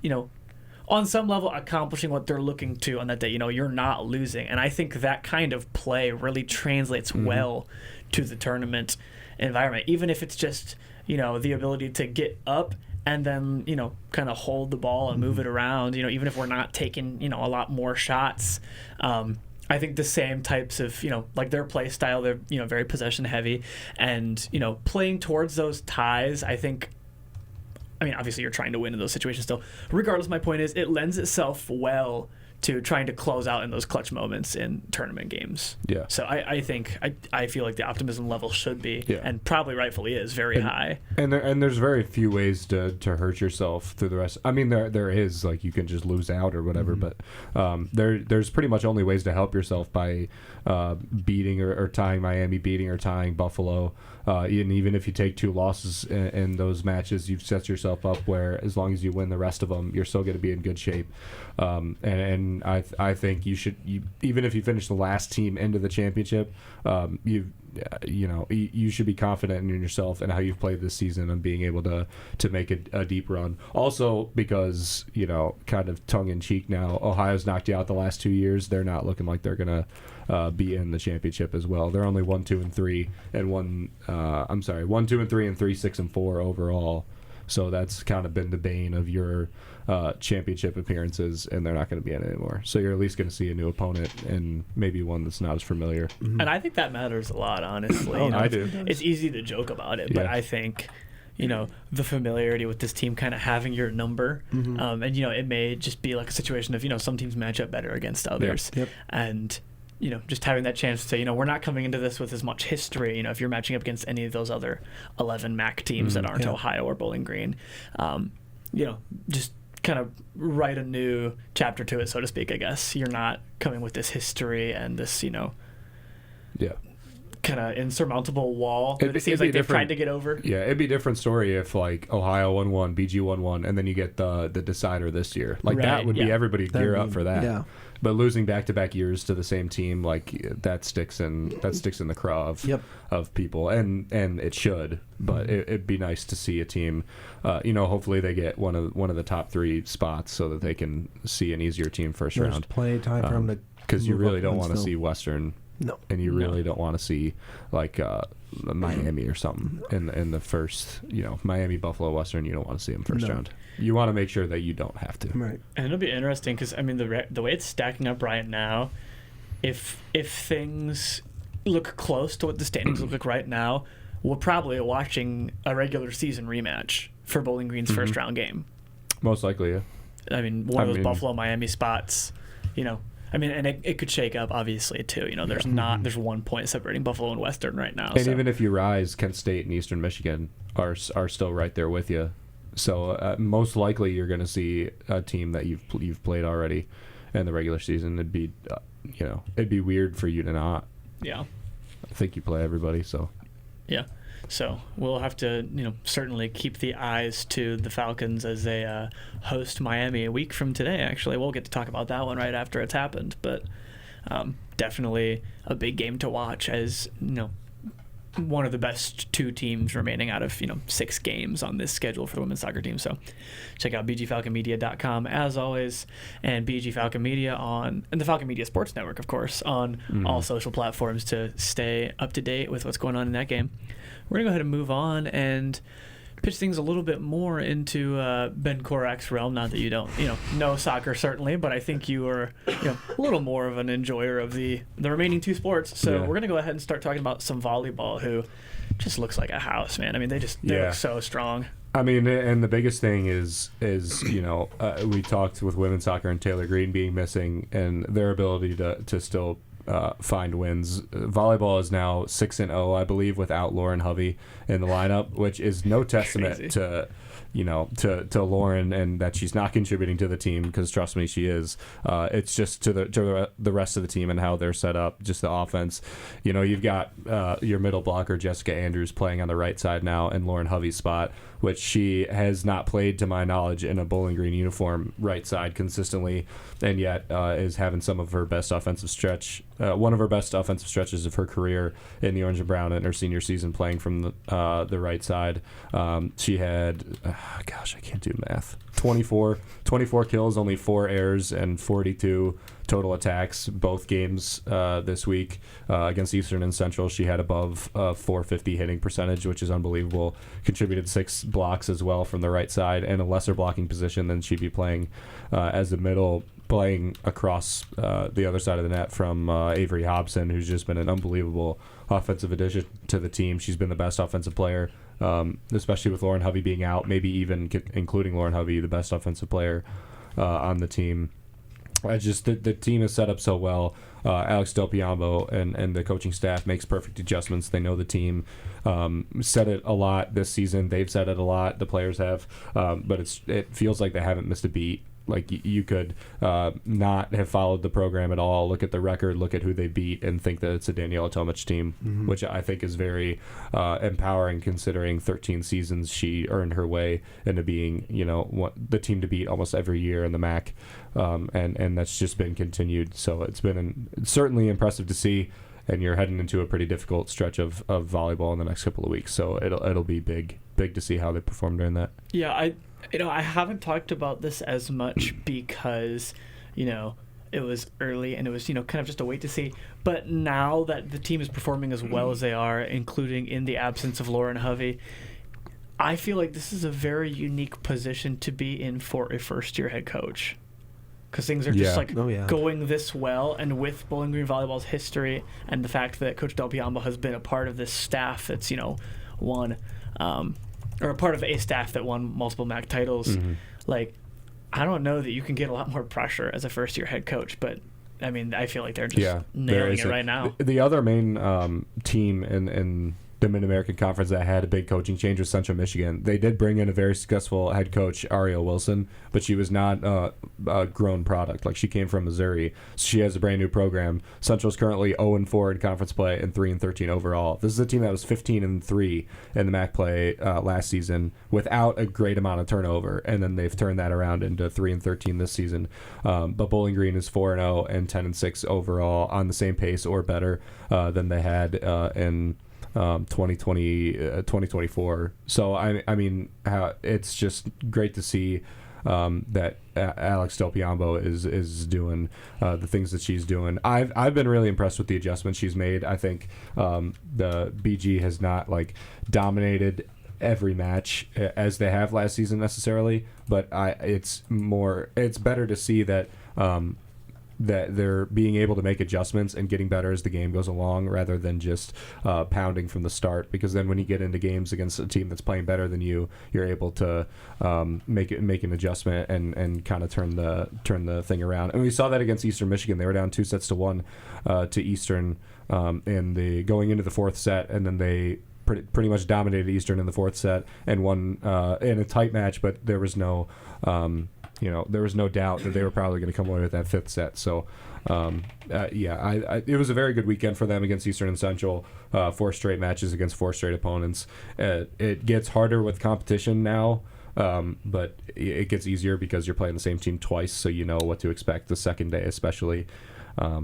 on some level accomplishing what they're looking to on that day. You're not losing. And I think that kind of play really translates well to the tournament environment, even if it's just, the ability to get up and then, kind of hold the ball and move it around, even if we're not taking, a lot more shots. I think the same types of, like their play style, they're, very possession heavy and, playing towards those ties, obviously you're trying to win in those situations still. Regardless, my point is it lends itself well to trying to close out in those clutch moments in tournament games. Yeah. So I think I feel like the optimism level should be, and probably rightfully is, very high. And there's very few ways to hurt yourself through the rest. I mean, there is, like, you can just lose out or whatever, but there's pretty much only ways to help yourself by beating or tying Miami, beating or tying Buffalo. And even if you take 2 losses in those matches, you've set yourself up where as long as you win the rest of them, you're still going to be in good shape. And I think you should, even if you finish the last team into the championship, you should be confident in yourself and how you've played this season and being able to make a deep run. Also, because kind of tongue in cheek now, Ohio's knocked you out the last 2 years. They're not looking like they're gonna be in the championship as well. They're only 1-2-3 and 1-2-3 and 3-6-4 overall. So that's kind of been the bane of your championship appearances, and they're not going to be in it anymore. So you're at least going to see a new opponent and maybe one that's not as familiar. And I think that matters a lot, honestly. I do. It's easy to joke about it, but I think the familiarity with this team kind of having your number, and it may just be like a situation of some teams match up better against others, and just having that chance to, we're not coming into this with as much history, if you're matching up against any of those other 11 MAC teams that aren't Ohio or Bowling Green, just kind of write a new chapter to it, so to speak, I guess. You're not coming with this history and this, kind of insurmountable wall that it seems like they've tried to get over. Yeah, it'd be a different story if, like, Ohio 1-1, BG 1-1, and then you get the decider this year. Like, that would be everybody gear up for that. Yeah. But losing back-to-back years to the same team, like, that sticks in the craw of people, and it should. But it'd be nice to see a team, hopefully they get one of the top 3 spots so that they can see an easier team first round. There's plenty of time for them to, because you really don't want to see Western. No. And you really don't want to see, like, Miami or something in the first, Miami, Buffalo, Western. You don't want to see them first round. You want to make sure that you don't have to. Right. And it'll be interesting because, the way it's stacking up right now, if things look close to what the standings look like right now, we're probably watching a regular season rematch for Bowling Green's first round game. Most likely, yeah. One of those Buffalo-Miami spots, and it could shake up, obviously, too. There's 1 point separating Buffalo and Western right now. And even if you rise, Kent State and Eastern Michigan are still right there with you. So most likely you're going to see a team that you've played already in the regular season. It'd be weird for you to not. Yeah. I think you play everybody, so. Yeah. So we'll have to, certainly keep the eyes to the Falcons as they host Miami a week from today. Actually, we'll get to talk about that one right after it's happened. But definitely a big game to watch, as one of the best 2 teams remaining out of 6 games on this schedule for the women's soccer team. So check out bgfalconmedia.com as always, and BG Falcon Media and the Falcon Media Sports Network, of course, on all social platforms to stay up to date with what's going on in that game. We're going to go ahead and move on and pitch things a little bit more into Ben Korak's realm. Not that you don't, know soccer certainly, but I think you are, a little more of an enjoyer of the remaining two sports. So we're gonna go ahead and start talking about some volleyball, who just looks like a house, man. I mean, they look so strong. I mean, and the biggest thing is we talked with women's soccer and Taylor Green being missing, and their ability to still find wins. Volleyball is now 6-0, I believe, without Lauren Hovey in the lineup, which is no testament to Lauren and that she's not contributing to the team, because trust me, she is. It's just to the rest of the team and how they're set up, just the offense. You've got your middle blocker Jessica Andrews playing on the right side now in Lauren Hovey's spot, which she has not played, to my knowledge, in a Bowling Green uniform right side consistently, and yet is having some of her best offensive stretch, one of her best offensive stretches of her career in the orange and brown in her senior season, playing from the right side. She had, I can't do math, 24 kills, only 4 errors, and 42 total attacks, both games this week against Eastern and Central. She had above 450 hitting percentage, which is unbelievable. Contributed 6 blocks as well from the right side, and a lesser blocking position than she'd be playing as the middle, playing across the other side of the net from Avery Hobson, who's just been an unbelievable offensive addition to the team. She's been the best offensive player, especially with Lauren Hovey being out, maybe even including Lauren Hovey, the best offensive player on the team. The team is set up so well. Alex Del Piombo and the coaching staff makes perfect adjustments. They know the team. Said it a lot this season. They've said it a lot. The players have. But it feels like they haven't missed a beat. Like, you could not have followed the program at all, look at the record, look at who they beat, and think that it's a Daniela Tomic team, which I think is very empowering, considering 13 seasons she earned her way into being, the team to beat almost every year in the MAC, and that's just been continued. So it's been certainly impressive to see, and you're heading into a pretty difficult stretch of volleyball in the next couple of weeks. So it'll be big to see how they perform during that. Yeah, I haven't talked about this as much because, it was early and it was, kind of just a wait to see. But now that the team is performing as well as they are, including in the absence of Lauren Hovey, I feel like this is a very unique position to be in for a first-year head coach. Because things are just going this well, and with Bowling Green Volleyball's history and the fact that Coach Del Piombo has been a part of this staff that's, won... or a part of a staff that won multiple MAC titles, I don't know that you can get a lot more pressure as a first-year head coach, but, I mean, I feel like they're just nailing it right now. The other main team in the Mid-American Conference that had a big coaching change was Central Michigan. They did bring in a very successful head coach, Ariel Wilson, but she was not a grown product. Like, she came from Missouri, so she has a brand new program. Central's currently 0-4 in conference play and 3-13 overall. This is a team that was 15-3 in the MAC play last season without a great amount of turnover, and then they've turned that around into 3-13 this season. But Bowling Green is 4-0 and 10-6 overall, on the same pace or better than they had in 2024. So I mean, it's just great to see that Alex Del Piombo is doing the things that she's doing. I've been really impressed with the adjustments she's made. I think the BG has not dominated every match as they have last season necessarily, but it's better to see that that they're being able to make adjustments and getting better as the game goes along, rather than just pounding from the start. Because then when you get into games against a team that's playing better than you, you're able to make an adjustment and kind of turn the thing around. And we saw that against Eastern Michigan. They were down 2-1 to Eastern in going into the fourth set, and then they pretty much dominated Eastern in the fourth set and won in a tight match. But there was no there was no doubt that they were probably going to come away with that fifth set. So, it was a very good weekend for them against Eastern and Central. 4 straight matches against 4 straight opponents. It gets harder with competition now, but it gets easier because you're playing the same team twice, so you know what to expect the second day especially. I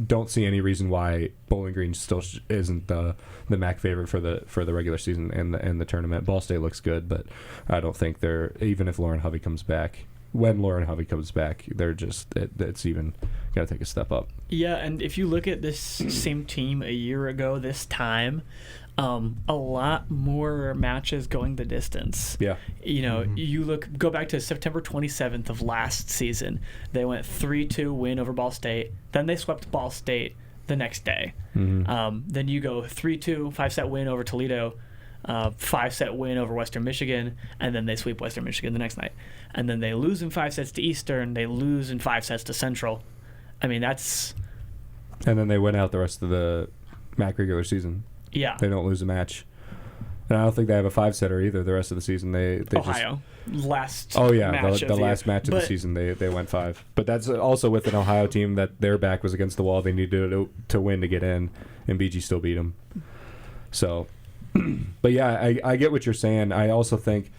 don't see any reason why Bowling Green still isn't the MAC favorite for the regular season and the tournament. Ball State looks good, but I don't think they're, even if Lauren Hovey comes back. When Lauren Hovey comes back, they're just it's even got to take a step up. Yeah, and if you look at this same team a year ago this time, a lot more matches going the distance. Yeah. You know, go back to September 27th of last season. They went 3-2 win over Ball State. Then they swept Ball State the next day. Then you go 3-2, 5-set win over Toledo, 5-set win over Western Michigan, and then they sweep Western Michigan the next night. And then they lose in 5 sets to Eastern. They lose in 5 sets to Central. I mean, that's... And then they win out the rest of the MAC regular season. Yeah. They don't lose a match. And I don't think they have a 5-setter either the rest of the season. They Ohio. Last match of the last match of the season, they went 5. But that's also with an Ohio team that their back was against the wall. They needed to win to get in, and BG still beat them. So, but yeah, I get what you're saying. I also think,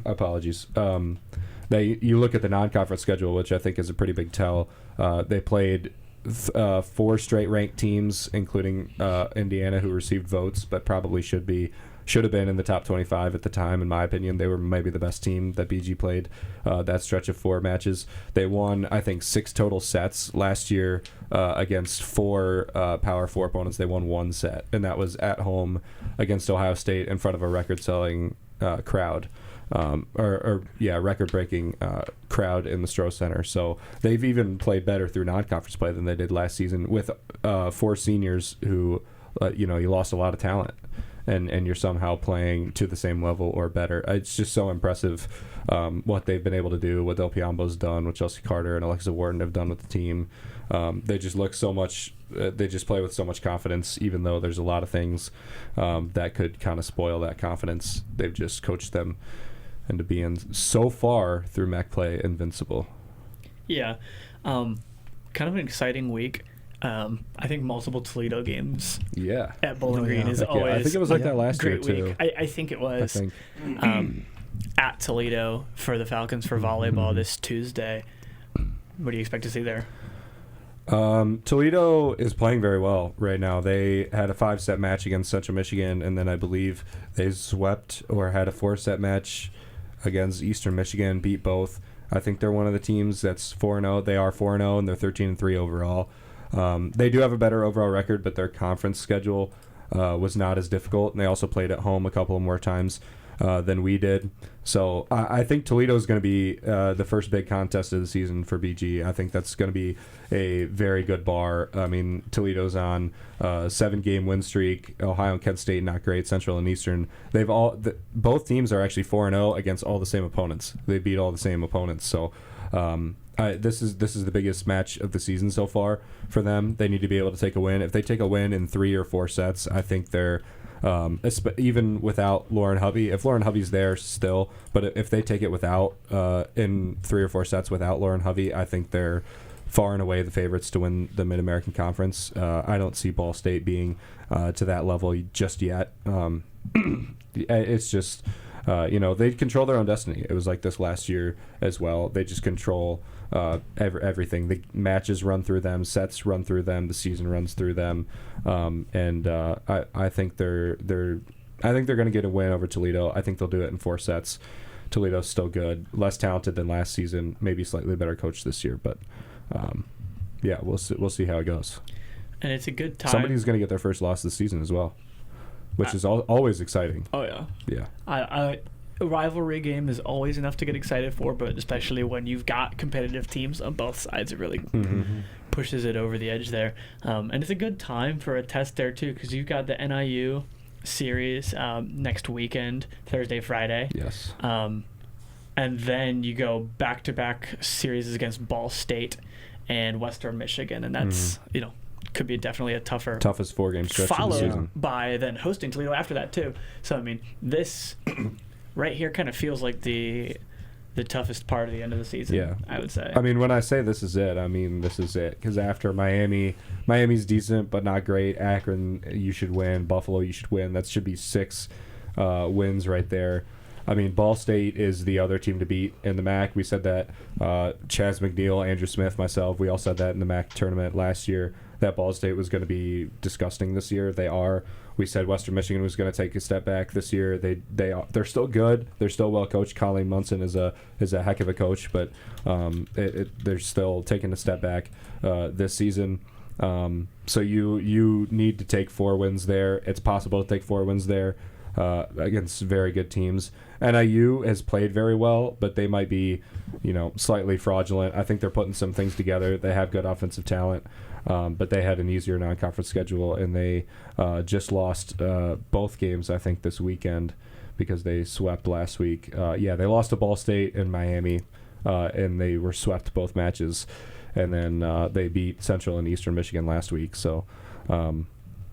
apologies, that you look at the non-conference schedule, which I think is a pretty big tell. They played 4 straight ranked teams, including Indiana, who received votes, but probably should have been in the top 25 at the time. In my opinion, they were maybe the best team that BG played that stretch of 4 matches. They won, I think, 6 total sets last year against 4 Power 4 opponents. They won 1 set, and that was at home against Ohio State in front of a record-selling crowd. Record-breaking crowd in the Stroh Center. So they've even played better through non-conference play than they did last season with 4 seniors who, you lost a lot of talent, and you're somehow playing to the same level or better. It's just so impressive what they've been able to do, what Del Piombo's done, what Chelsea Carter and Alexa Wharton have done with the team. They just look so much. They just play with so much confidence, even though there's a lot of things that could kind of spoil that confidence. They've just coached them into being so far through MAC play invincible. Yeah, kind of an exciting week. I think multiple Toledo games. Yeah, at Bowling Green is always. I think it was like that last year great too. Week. I think it was. At Toledo for the Falcons for volleyball this Tuesday. What do you expect to see there? Toledo is playing very well right now. They had a 5-set match against Central Michigan, and then I believe they swept or had a 4-set match against Eastern Michigan, beat both. I think they're one of the teams that's 4-0. They are 4-0, and they're 13-3 overall. They do have a better overall record, but their conference schedule was not as difficult, and they also played at home a couple more times than we did. So I think Toledo is going to be the first big contest of the season for BG. I think that's going to be a very good bar. I mean, Toledo's on a 7-game win streak. Ohio and Kent State not great. Central and Eastern. Both teams are actually 4-0 against all the same opponents. They beat all the same opponents. So this is the biggest match of the season so far for them. They need to be able to take a win. If they take a win in 3 or 4 sets, I think they're even without Lauren Hovey, if Lauren Hovey's there still, but if they take it without in 3 or 4 sets without Lauren Hovey, I think they're far and away the favorites to win the Mid-American Conference. I don't see Ball State being to that level just yet. It's just they control their own destiny. It was like this last year as well. They just control everything. The matches run through them, sets run through them, the season runs through them, and I think they're going to get a win over Toledo. I think they'll do it in 4 sets. Toledo's still good, less talented than last season, maybe slightly better coach this year, but we'll see how it goes. And it's a good time. Somebody's going to get their first loss this season as well, which is always exciting. Oh yeah. Yeah. A rivalry game is always enough to get excited for, but especially when you've got competitive teams on both sides, it really pushes it over the edge there. And it's a good time for a test there too, because you've got the NIU series next weekend, Thursday, Friday. Yes. And then you go back-to-back series against Ball State and Western Michigan, and that's could be definitely a toughest 4-game stretch of the season. Followed by then hosting Toledo after that too. So I mean, this right here kind of feels like the toughest part of the end of the season. Yeah, I would say. I mean, when I say this is it, I mean this is it. Because after Miami's decent but not great. Akron, you should win. Buffalo, you should win. That should be 6 wins right there. I mean, Ball State is the other team to beat in the MAC. We said that. Chaz McNeil, Andrew Smith, myself, we all said that in the MAC tournament last year, that Ball State was going to be disgusting this year. They are. We said Western Michigan was going to take a step back this year. They're still good. They're still well coached. Colleen Munson is a heck of a coach, but they're still taking a step back this season. So you need to take 4 wins there. It's possible to take 4 wins there against very good teams. NIU has played very well, but they might be, slightly fraudulent. I think they're putting some things together. They have good offensive talent, but they had an easier non-conference schedule, and they just lost both games, I think, this weekend because they swept last week. They lost to Ball State and Miami, and they were swept both matches. And then they beat Central and Eastern Michigan last week. So, and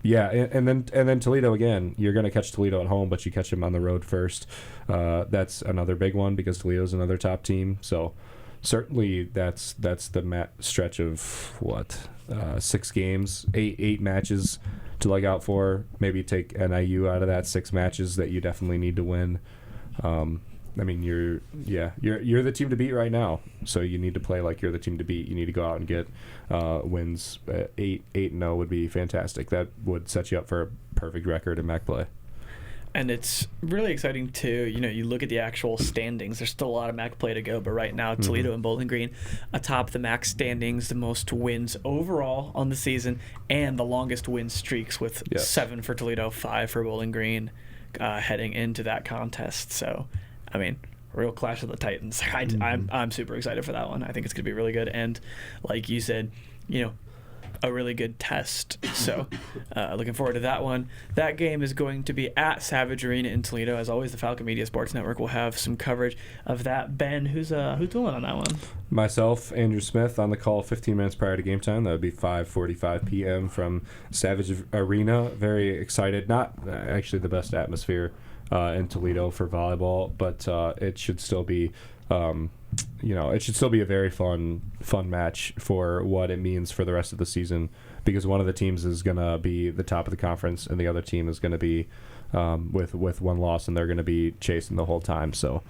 then Toledo again. You're going to catch Toledo at home, but you catch them on the road first. That's another big one because Toledo's another top team. So certainly that's the stretch of 6 games, 8 matches to look out for. Maybe take NIU out of that 6 matches that you definitely need to win. You're the team to beat right now, so you need to play like you're the team to beat. You need to go out and get wins. 8-0 would be fantastic. That would set you up for a perfect record in MAC play. And it's really exciting too. You look at the actual standings. There's still a lot of MAC play to go, but right now Toledo and Bowling Green atop the MAC standings, the most wins overall on the season, and the longest win streaks with 7 for Toledo, 5 for Bowling Green, heading into that contest. So, real clash of the Titans. I'm super excited for that one. I think it's going to be really good. And like you said, a really good test. So looking forward to that one. That game is going to be at Savage Arena in Toledo. As always, the Falcon Media Sports Network will have some coverage of that. Ben, who's doing on that one? Myself, Andrew Smith, on the call 15 minutes prior to game time. That would be 5:45 p.m. from Savage Arena. Very excited. Not actually the best atmosphere in Toledo for volleyball, but it should still be a very fun match for what it means for the rest of the season, because one of the teams is going to be the top of the conference and the other team is going to be with one loss, and they're going to be chasing the whole time. So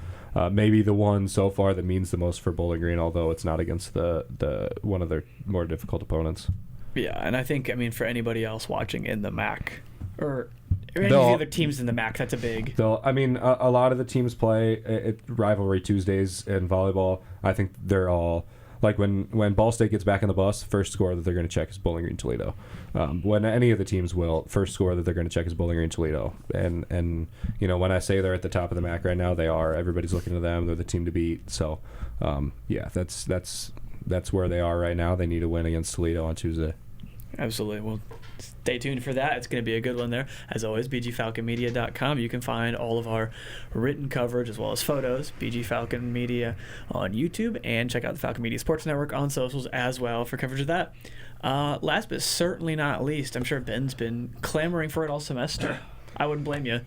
maybe the one so far that means the most for Bowling Green, although it's not against the one of their more difficult opponents. Yeah, and I think for anybody else watching in the MAC or any of the other teams in the MAC, that's a big... a lot of the teams play Rivalry Tuesdays in volleyball. I think they're all... Like when Ball State gets back on the bus, first score that they're going to check is Bowling Green Toledo. When any of the teams will, first score that they're going to check is Bowling Green Toledo. And when I say they're at the top of the MAC right now, they are. Everybody's looking to them. They're the team to beat. So, that's where they are right now. They need to win against Toledo on Tuesday. Absolutely. Well, stay tuned for that. It's going to be a good one there. As always, bgfalconmedia.com. You can find all of our written coverage as well as photos. BG Falcon Media on YouTube, and check out the Falcon Media Sports Network on socials as well for coverage of that. Last but certainly not least, I'm sure Ben's been clamoring for it all semester. I wouldn't blame you.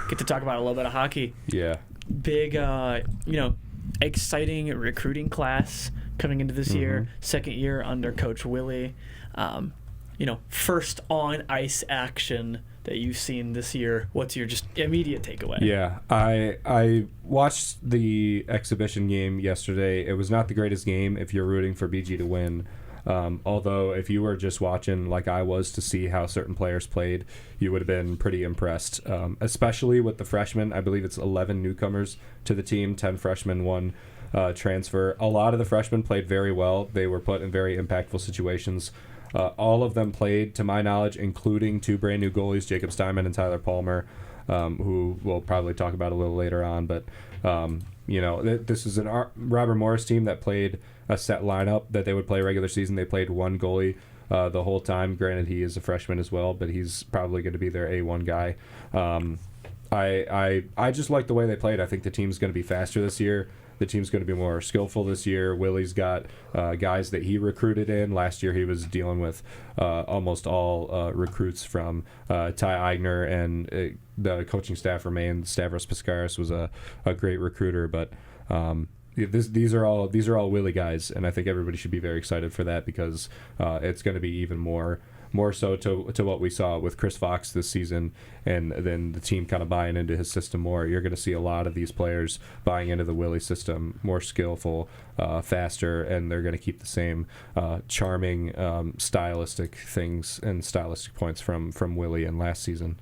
Get to talk about a little bit of hockey. Yeah. Big, exciting recruiting class coming into this year. Second year under Coach Willie. First on ice action that you've seen this year. What's your just immediate takeaway? Yeah, I watched the exhibition game yesterday. It was not the greatest game if you're rooting for BG to win. Although if you were just watching like I was to see how certain players played, you would have been pretty impressed, especially with the freshmen. I believe it's 11 newcomers to the team, 10 freshmen, 1 transfer. A lot of the freshmen played very well. They were put in very impactful situations. All of them played, to my knowledge, including 2 brand new goalies, Jacob Steinman and Tyler Palmer, who we'll probably talk about a little later on. But, this is a Robert Morris team that played a set lineup that they would play regular season. They played 1 goalie the whole time. Granted, he is a freshman as well, but he's probably going to be their A1 guy. I just like the way they played. I think the team's going to be faster this year. The team's going to be more skillful this year. Willie's got guys that he recruited in. Last year he was dealing with almost all recruits from Ty Eigner, and the coaching staff remained. Stavros Piscaris was a great recruiter, but these are all Willie guys, and I think everybody should be very excited for that, because it's going to be even more so to what we saw with Chris Fox this season, and then the team kind of buying into his system more. You're going to see a lot of these players buying into the Willie system, more skillful, faster, and they're going to keep the same charming stylistic things and stylistic points from Willie and last season.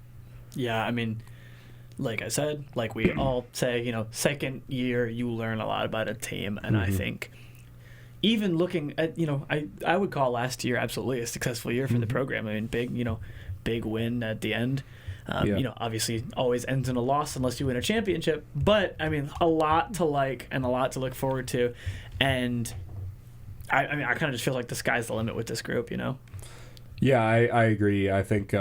Yeah, like I said, like we all say, second year you learn a lot about a team, and I think even looking at, I would call last year absolutely a successful year for the program. I mean, big win at the end. Obviously always ends in a loss unless you win a championship. But, I mean, a lot to like and a lot to look forward to. And, I kind of just feel like the sky's the limit with this group, Yeah, I agree. I think,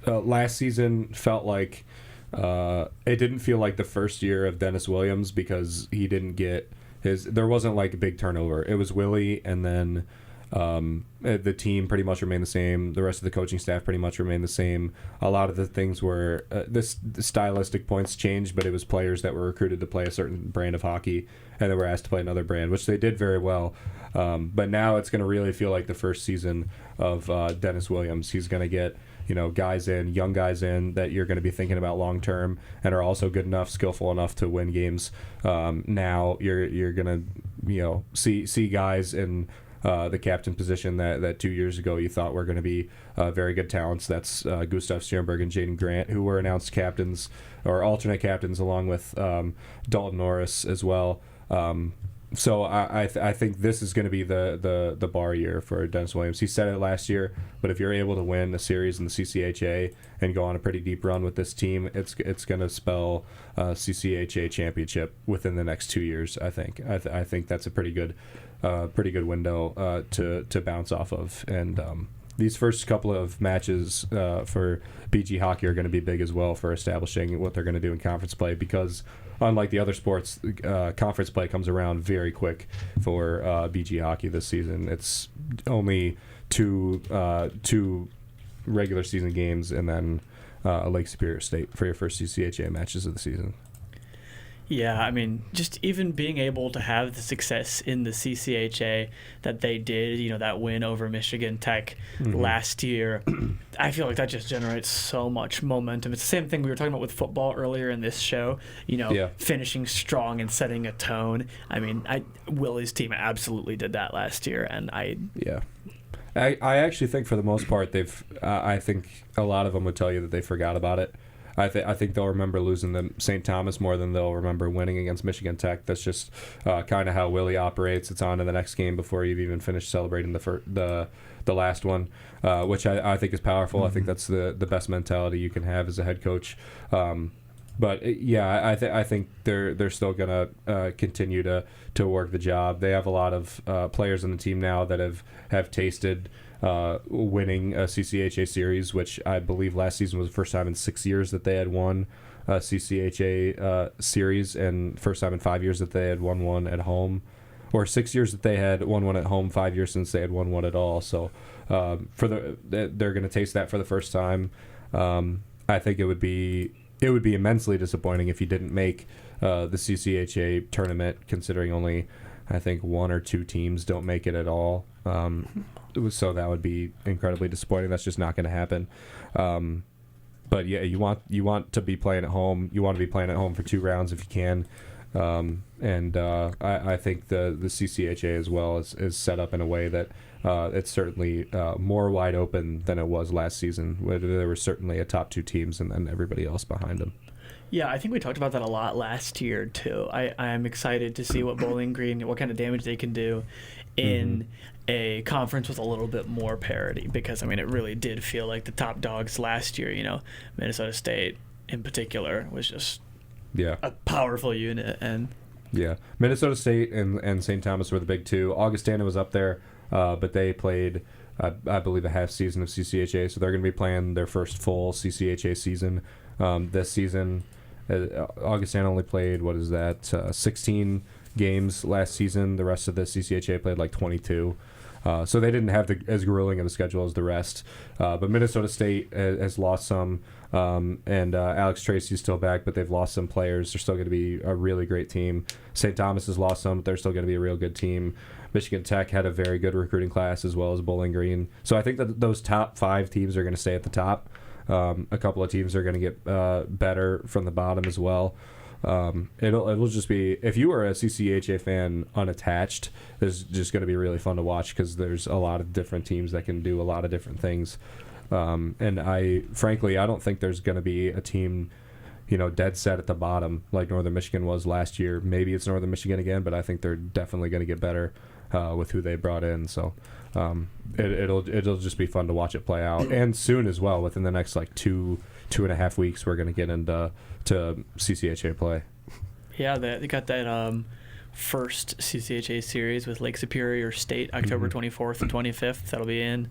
last season felt like it didn't feel like the first year of Dennis Williams because he didn't get there wasn't like a big turnover. It was Willie, and then the team pretty much remained the same. The rest of the coaching staff pretty much remained the same. A lot of the things were the stylistic points changed, but it was players that were recruited to play a certain brand of hockey, and they were asked to play another brand, which they did very well. But now it's going to really feel like the first season of Dennis Williams. He's going to get young guys in that you're going to be thinking about long term and are also good enough, skillful enough to win games. Now you're going to see guys in the captain position that 2 years ago you thought were going to be very good talents. That's Gustav Stjernberg and Jaden Grant, who were announced captains or alternate captains along with Dalton Norris as well. So I think this is going to be the bar year for Dennis Williams. He said it last year, but if you're able to win a series in the CCHA and go on a pretty deep run with this team, it's going to spell CCHA championship within the next 2 years. I think. I think that's a pretty good window to bounce off of. And these first couple of matches for BG hockey are going to be big as well for establishing what they're going to do in conference play, because unlike the other sports, conference play comes around very quick for BG hockey this season. It's only two regular season games and then a Lake Superior State for your first CCHA matches of the season. Yeah, I mean, just even being able to have the success in the CCHA that they did, that win over Michigan Tech last year, I feel like that just generates so much momentum. It's the same thing we were talking about with football earlier in this show, finishing strong and setting a tone. I mean, Willie's team absolutely did that last year, and I actually think for the most part I think a lot of them would tell you that they forgot about it. I think they'll remember losing to St. Thomas more than they'll remember winning against Michigan Tech. That's just kind of how Willie operates. It's on to the next game before you've even finished celebrating the last one, which I think is powerful. I think that's the best mentality you can have as a head coach. But I think they're still gonna continue to work the job. They have a lot of players on the team now that have tasted winning a CCHA series, which I believe last season was the first time in 6 years that they had won a CCHA series, and first time in 5 years that they had won one at home, or 6 years that they had won one at home, 5 years since they had won one at all. So they're going to taste that for the first time. I think it would be immensely disappointing if you didn't make the CCHA tournament, considering only I think one or two teams don't make it at all. So that would be incredibly disappointing. That's just not going to happen. But yeah, you want to be playing at home. You want to be playing at home for 2 rounds if you can. I think the CCHA as well is set up in a way that it's certainly more wide open than it was last season, where there were certainly a top 2 teams and then everybody else behind them. Yeah, I think we talked about that a lot last year too. I am excited to see what Bowling Green, what kind of damage they can do in a conference with a little bit more parity, because I mean it really did feel like the top dogs last year, Minnesota State in particular was just a powerful unit. And Minnesota State and St. Thomas were the big 2. Augustana was up there, but they played I believe a half season of CCHA, so they're going to be playing their first full CCHA season this season. Augustana only played 16 games last season. The rest of the CCHA played like 22. So they didn't have as grueling of a schedule as the rest. But Minnesota State has lost some, and Alex Tracy's still back, but they've lost some players. They're still going to be a really great team. St. Thomas has lost some, but they're still going to be a real good team. Michigan Tech had a very good recruiting class, as well as Bowling Green. So I think that those top 5 teams are going to stay at the top. A couple of teams are going to get better from the bottom as well. It'll just be, if you are a CCHA fan unattached, it's just going to be really fun to watch, because there's a lot of different teams that can do a lot of different things. And frankly, I don't think there's going to be a team dead set at the bottom like Northern Michigan was last year. Maybe it's Northern Michigan again, but I think they're definitely going to get better with who they brought in. So it'll just be fun to watch it play out. And soon as well, within the next like 2.5 weeks, we're going to get into CCHA play. Yeah, they got that first CCHA series with Lake Superior State October 24th and 25th. That'll be in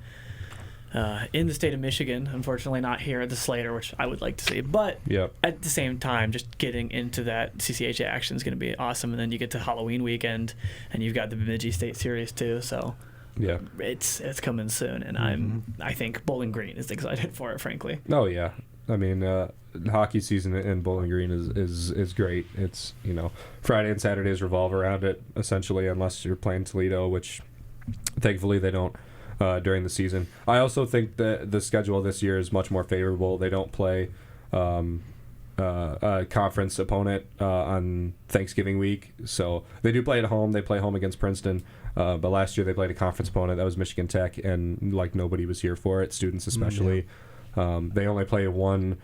the state of Michigan. Unfortunately, not here at the Slater, which I would like to see. But at the same time, just getting into that CCHA action is going to be awesome. And then you get to Halloween weekend, and you've got the Bemidji State series too. So yeah, it's coming soon, and I think Bowling Green is excited for it, frankly. Oh yeah, I mean hockey season in Bowling Green is great. It's Friday and Saturdays revolve around it essentially, unless you're playing Toledo, which thankfully they don't. During the season. I also think that the schedule this year is much more favorable. They don't play a conference opponent on Thanksgiving week, so they do play at home. They play home against Princeton, but last year they played a conference opponent. That was Michigan Tech, and like nobody was here for it, students especially. They only play one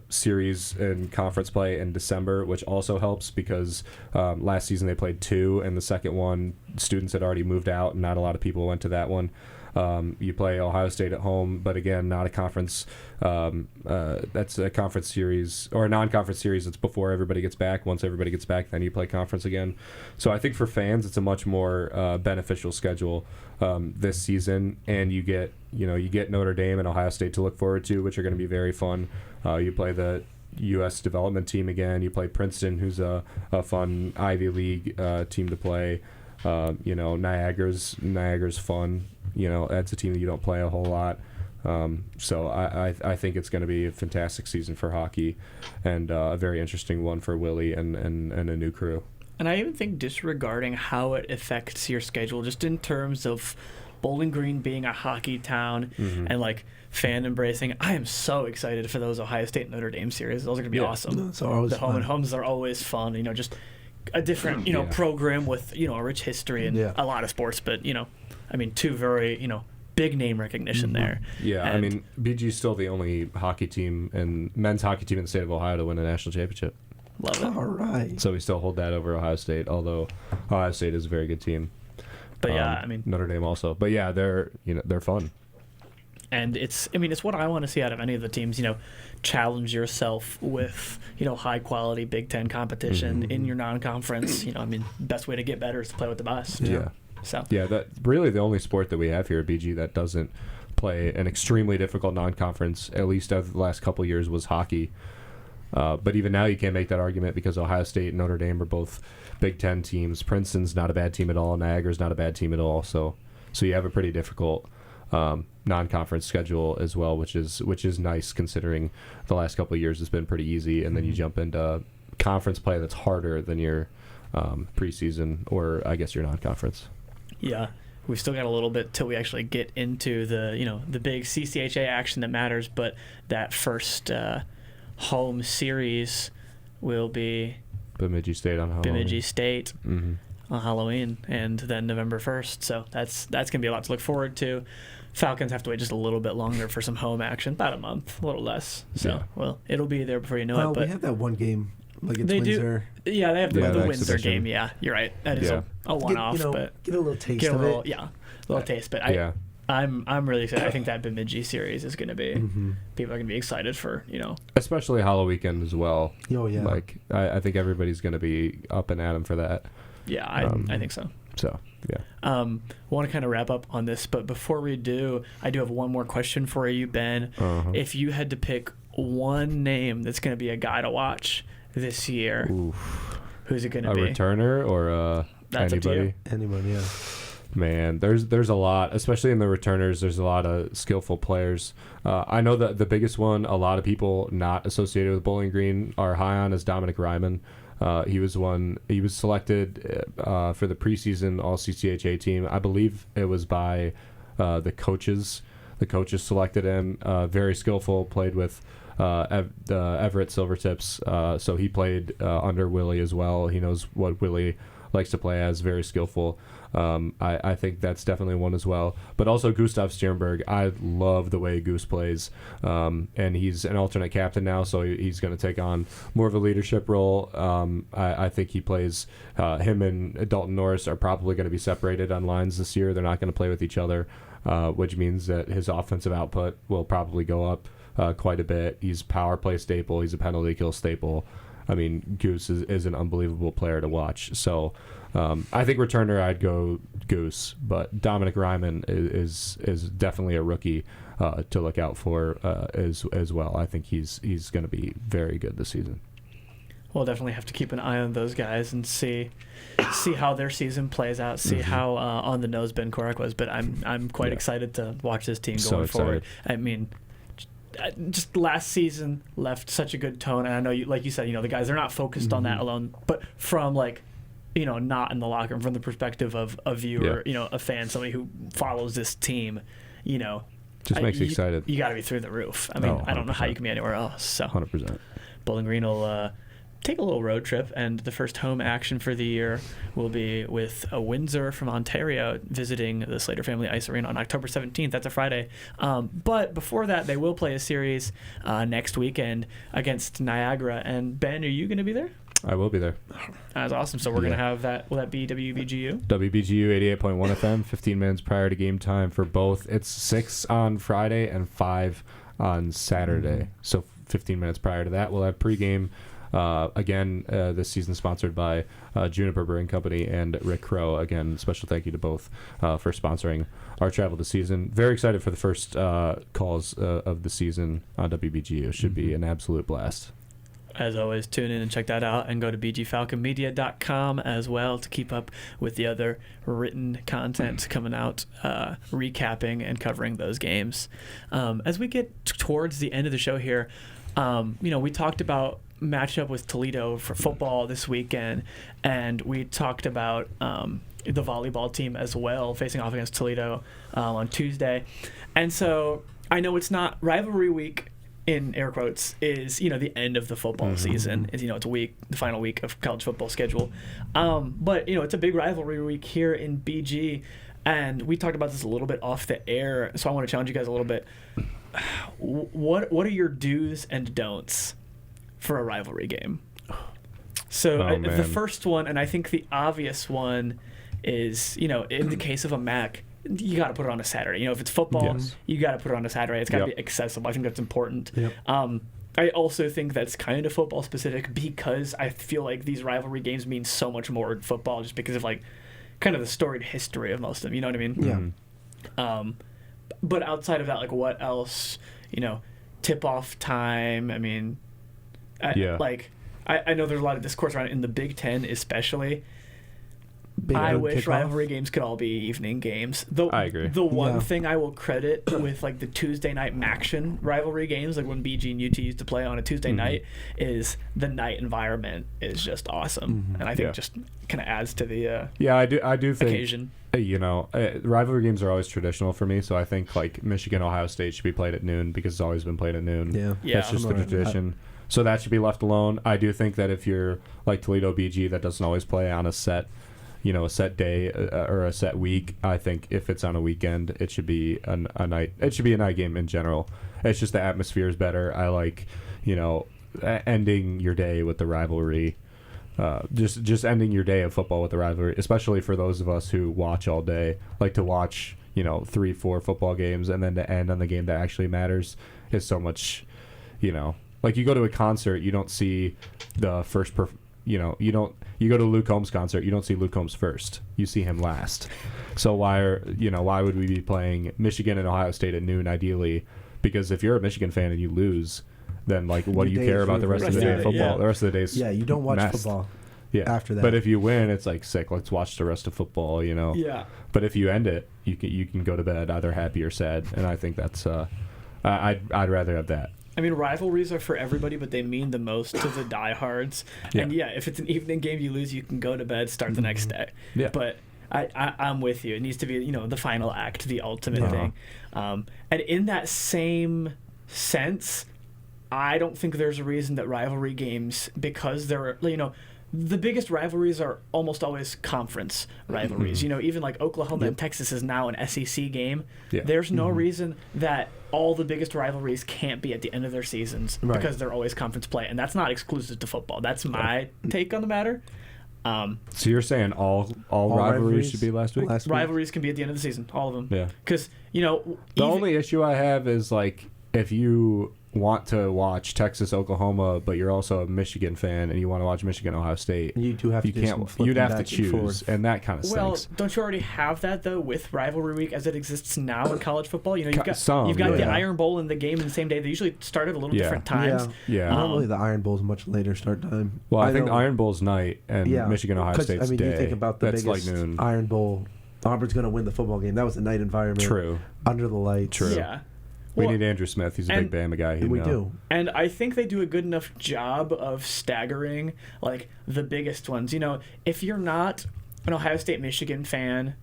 series in conference play in December, which also helps because last season they played 2, and the second one students had already moved out, and not a lot of people went to that one. You play Ohio State at home, but again, not a conference. That's a conference series or a non-conference series. It's before everybody gets back. Once everybody gets back, then you play conference again. So I think for fans, it's a much more beneficial schedule this season, and you get Notre Dame and Ohio State to look forward to, which are going to be very fun. You play the U.S. development team again. You play Princeton, who's a fun Ivy League team to play. Niagara's fun. That's a team that you don't play a whole lot. So I think it's going to be a fantastic season for hockey, and a very interesting one for Willie and a new crew. And I even think disregarding how it affects your schedule, just in terms of Bowling Green being a hockey town and like fan embracing, I am so excited for those Ohio State Notre Dame series. Those are going to be awesome. The home and homes are always fun. Just a different program with a rich history and a lot of sports, but two very big name recognition there. Yeah, and BG's still the only hockey team and men's hockey team in the state of Ohio to win a national championship. Love it. All right. So we still hold that over Ohio State, although Ohio State is a very good team. But Notre Dame also. But yeah, they're fun. And it's what I want to see out of any of the teams. Challenge yourself with high quality Big Ten competition in your non-conference. Best way to get better is to play with the best. Yeah. So that's really the only sport that we have here at BG that doesn't play an extremely difficult non-conference. At least over the last couple of years was hockey. But even now you can't make that argument because Ohio State and Notre Dame are both Big Ten teams. Princeton's not a bad team at all. Niagara's not a bad team at all. So you have a pretty difficult non-conference schedule as well, which is nice considering the last couple of years has been pretty easy, and then you jump into conference play that's harder than your preseason or I guess your non-conference. Yeah. We've still got a little bit till we actually get into the big CCHA action that matters, but that first home series will be Bemidji State on Halloween. Bemidji State on Halloween, and then November 1st. So that's going to be a lot to look forward to. Falcons have to wait just a little bit longer for some home action, about a month, a little less. So, well, it'll be there before you know it. But we have that one game against Windsor. Yeah, they have the Windsor exhibition game. Yeah, you're right. That is a one-off, but get a little taste of it. Yeah, a little taste. But I'm really excited. I think that Bemidji series is going to be people are going to be excited for especially Halloween weekend as well. Oh yeah, like I think everybody's going to be up and at 'em for that. Yeah, I think so. So yeah. I want to kind of wrap up on this, but before we do, I do have one more question for you, Ben. If you had to pick one name that's going to be a guy to watch this year, who's it going to be? A returner or that's anybody? Anybody, yeah. Man, there's a lot, especially in the returners. There's a lot of skillful players. I know that the biggest one, a lot of people not associated with Bowling Green are high on, is Dominic Ryman. He was selected for the preseason All CCHA team. I believe it was by the coaches. The coaches selected him. Very skillful. Played with the Everett Silvertips. So he played under Willie as well. He knows what Willie likes to play as, very skillful. I think that's definitely one as well. But also Gustav Sternberg, I love the way Goose plays. And he's an alternate captain now, so he's going to take on more of a leadership role. I think he plays, him and Dalton Norris are probably going to be separated on lines this year. They're not going to play with each other, which means that his offensive output will probably go up quite a bit. He's power play staple. He's a penalty kill staple. I mean, Goose is an unbelievable player to watch. So I think returner, I'd go Goose, but Dominic Ryman is definitely a rookie to look out for as well. I think he's going to be very good this season. We'll definitely have to keep an eye on those guys and see how their season plays out, see how on the nose Ben Korak was. But I'm quite excited to watch this team going forward. I mean, just last season left such a good tone, and I know you, like you said, the guys, they're not focused on that alone, but from not in the locker room, from the perspective of a viewer, a fan, somebody who follows this team, just makes you excited. You got to be through the roof. I mean, I don't know how you can be anywhere else. So 100%. Bowling Green will take a little road trip, and the first home action for the year will be with Windsor from Ontario visiting the Slater Family Ice Arena on October 17th. That's a Friday. But before that, they will play a series next weekend against Niagara. And Ben, are you going to be there? I will be there. That's awesome. So we're going to have that. Will that be WBGU? WBGU 88.1 FM, 15 minutes prior to game time for both. It's 6 on Friday and 5 on Saturday. So 15 minutes prior to that, we'll have pregame. Again, this season sponsored by Juniper Brewing Company and Rick Crow. Again, special thank you to both for sponsoring our travel this season. Very excited for the first calls of the season on WBGU. It should be an absolute blast. As always, tune in and check that out, and go to bgfalconmedia.com as well to keep up with the other written content coming out, recapping and covering those games. As we get towards the end of the show here, we talked about matchup with Toledo for football this weekend, and we talked about the volleyball team as well facing off against Toledo on Tuesday. And so I know it's not rivalry week, in air quotes, is the end of the football season. Is it's the final week of college football schedule. But it's a big rivalry week here in BG, and we talked about this a little bit off the air. So I want to challenge you guys a little bit. What are your do's and don'ts for a rivalry game? So the first one, and I think the obvious one, is in the case of a MAC, you got to put it on a Saturday. If it's football, you got to put it on a Saturday. It's got to be accessible. I think that's important. Yep. I also think that's kind of football specific, because I feel like these rivalry games mean so much more in football, just because of kind of the storied history of most of them. You know what I mean? Yeah. But outside of that, what else? Tip-off time. I mean, I know there's a lot of discourse around it in the Big Ten, especially. I wish kickoff. Rivalry games could all be evening games. I agree. The one thing I will credit with the Tuesday night Maction rivalry games, when BG and UT used to play on a Tuesday night, is the night environment is just awesome, and I think just kind of adds to the I do think occasion. Rivalry games are always traditional for me, so I think Michigan Ohio State should be played at noon because it's always been played at noon. That's just the tradition. So that should be left alone. I do think that if you're like Toledo BG that doesn't always play on a set day or a set week, I think if it's on a weekend, it should be a night. It should be a night game in general. It's just the atmosphere is better. I like, ending your day with the rivalry. Just ending your day of football with the rivalry, especially for those of us who watch all day, like to watch 3-4 football games, and then to end on the game that actually matters is so much. You go to a concert, you don't see the first. You go to Luke Combs' concert, you don't see Luke Combs first. You see him last. So why would we be playing Michigan and Ohio State at noon ideally? Because if you're a Michigan fan and you lose, then what do you care about the rest of the day of football? Yeah. The rest of the day's you don't watch football. Yeah. After that. But if you win, it's sick. Let's watch the rest of football. Yeah. But if you end it, you can go to bed either happy or sad, and I think that's I'd rather have that. I mean, rivalries are for everybody, but they mean the most to the diehards. Yeah. And if it's an evening game, you lose, you can go to bed, start the next day. Yeah. But I'm with you. It needs to be, the final act, the ultimate thing. And in that same sense, I don't think there's a reason that rivalry games, because they're, the biggest rivalries are almost always conference rivalries. You know, even like Oklahoma and Texas is now an SEC game. Yeah. There's no reason that all the biggest rivalries can't be at the end of their seasons because they're always conference play, and that's not exclusive to football. That's my take on the matter. So you're saying all rivalries should be last week? Rivalries can be at the end of the season, all of them. Yeah. Because, you know... The only issue I have is, like, if you want to watch Texas, Oklahoma, but you're also a Michigan fan and you want to watch Michigan, Ohio State, You do have to do some flipping you'd have to back and forth. choose, and that kind of Well, stinks. don't you already have that, though, with Rivalry Week as it exists now in college football? You know, you've got the Iron Bowl and the game in the same day. They usually start at a little different times. Yeah. Normally the Iron Bowl's much later start time. Well, I think the Iron Bowl's night and Michigan, Ohio State's day. You think about the That's biggest like noon. Iron Bowl. Auburn's going to win the football game. That was a night environment. True. Under the lights. True. Yeah. We need Andrew Smith. He's a big Bama guy. We do. And I think they do a good enough job of staggering, like, the biggest ones. You know, if you're not an Ohio State Michigan fan,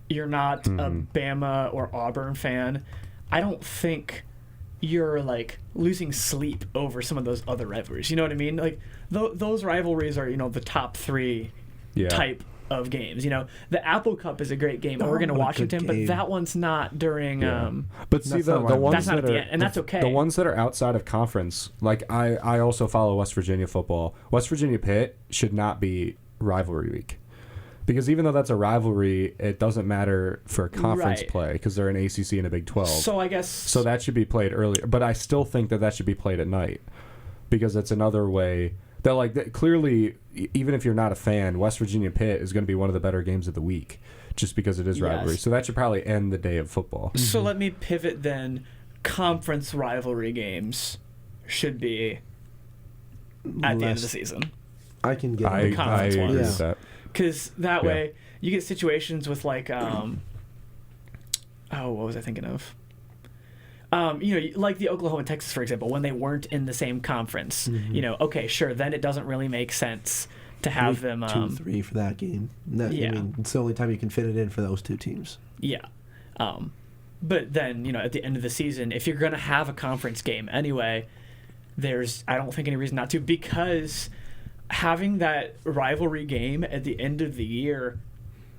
you're not a Bama or Auburn fan, I don't think you're, like, losing sleep over some of those other rivalries. You know what I mean? Like, those rivalries are, you know, the top three type of games. You know, the Apple Cup is a great game, Oregon and Washington, but that one's not during but see, the ones that's not that at the are end, and that's okay. The ones that are outside of conference, like I also follow West Virginia football. West Virginia Pitt should not be rivalry week, because even though that's a rivalry, it doesn't matter for conference play because they're an ACC and a Big 12. So I guess so that should be played earlier, but I still think that should be played at night because it's another way. That, like, clearly, even if you're not a fan, West Virginia Pitt is going to be one of the better games of the week, just because it is rivalry. Yes. So that should probably end the day of football. So let me pivot then. Conference rivalry games should be at the end of the season. I can get I agree with that. Because that way you get situations with, like, what was I thinking of? You know, like the Oklahoma and Texas, for example, when they weren't in the same conference. You know, okay, sure, then it doesn't really make sense to have them 2-3 for that game. I mean, it's the only time you can fit it in for those two teams. Yeah. But then, you know, at the end of the season, if you're going to have a conference game anyway, I don't think any reason not to, because having that rivalry game at the end of the year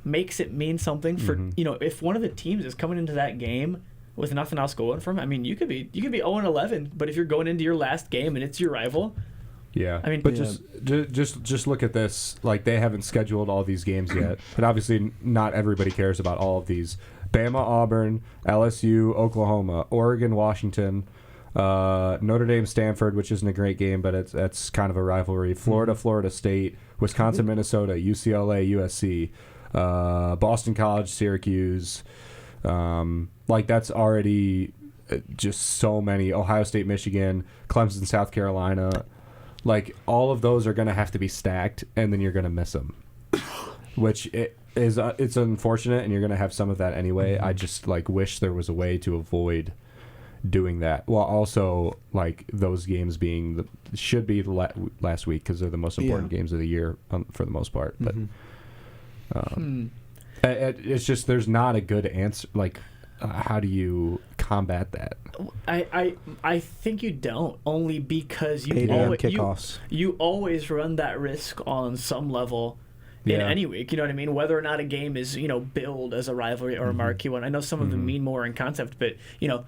makes it mean something for, you know, if one of the teams is coming into that game with nothing else going for them, I mean, you could be 0-11, but if you're going into your last game and it's your rival, yeah. I mean, but just look at this. Like, they haven't scheduled all these games yet, but obviously not everybody cares about all of these. Bama, Auburn, LSU, Oklahoma, Oregon, Washington, Notre Dame, Stanford, which isn't a great game, but that's kind of a rivalry. Florida, Florida State, Wisconsin, Minnesota, UCLA, USC, Boston College, Syracuse. Like, that's already just so many. Ohio State, Michigan, Clemson, South Carolina. Like, all of those are going to have to be stacked, and then you're going to miss them. Which it's unfortunate, and you're going to have some of that anyway. I just, like, wish there was a way to avoid doing that. While also, like, those games should be last week because they're the most important games of the year for the most part. But it's just there's not a good answer. Like, how do you combat that? I think you don't, only because you always run that risk on some level in any week. You know what I mean? Whether or not a game is, you know, billed as a rivalry or a marquee one. I know some of them mean more in concept, but, you know,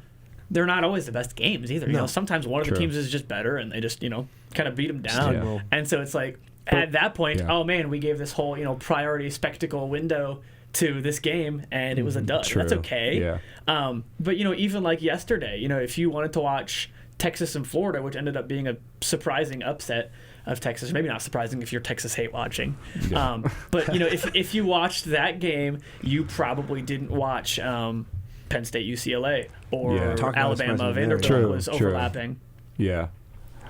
they're not always the best games either. You know, sometimes one of the teams is just better and they just, you know, kind of beat them down. Yeah. And so it's like, at that point, oh man, we gave this whole, you know, priority spectacle window to this game and it was a dud. That's okay. Yeah. But, you know, even like yesterday, you know, if you wanted to watch Texas and Florida, which ended up being a surprising upset of Texas, maybe not surprising if you're Texas hate watching. Yeah. But, you know, if you watched that game, you probably didn't watch Penn State UCLA or Alabama Vanderbilt was overlapping. Yeah.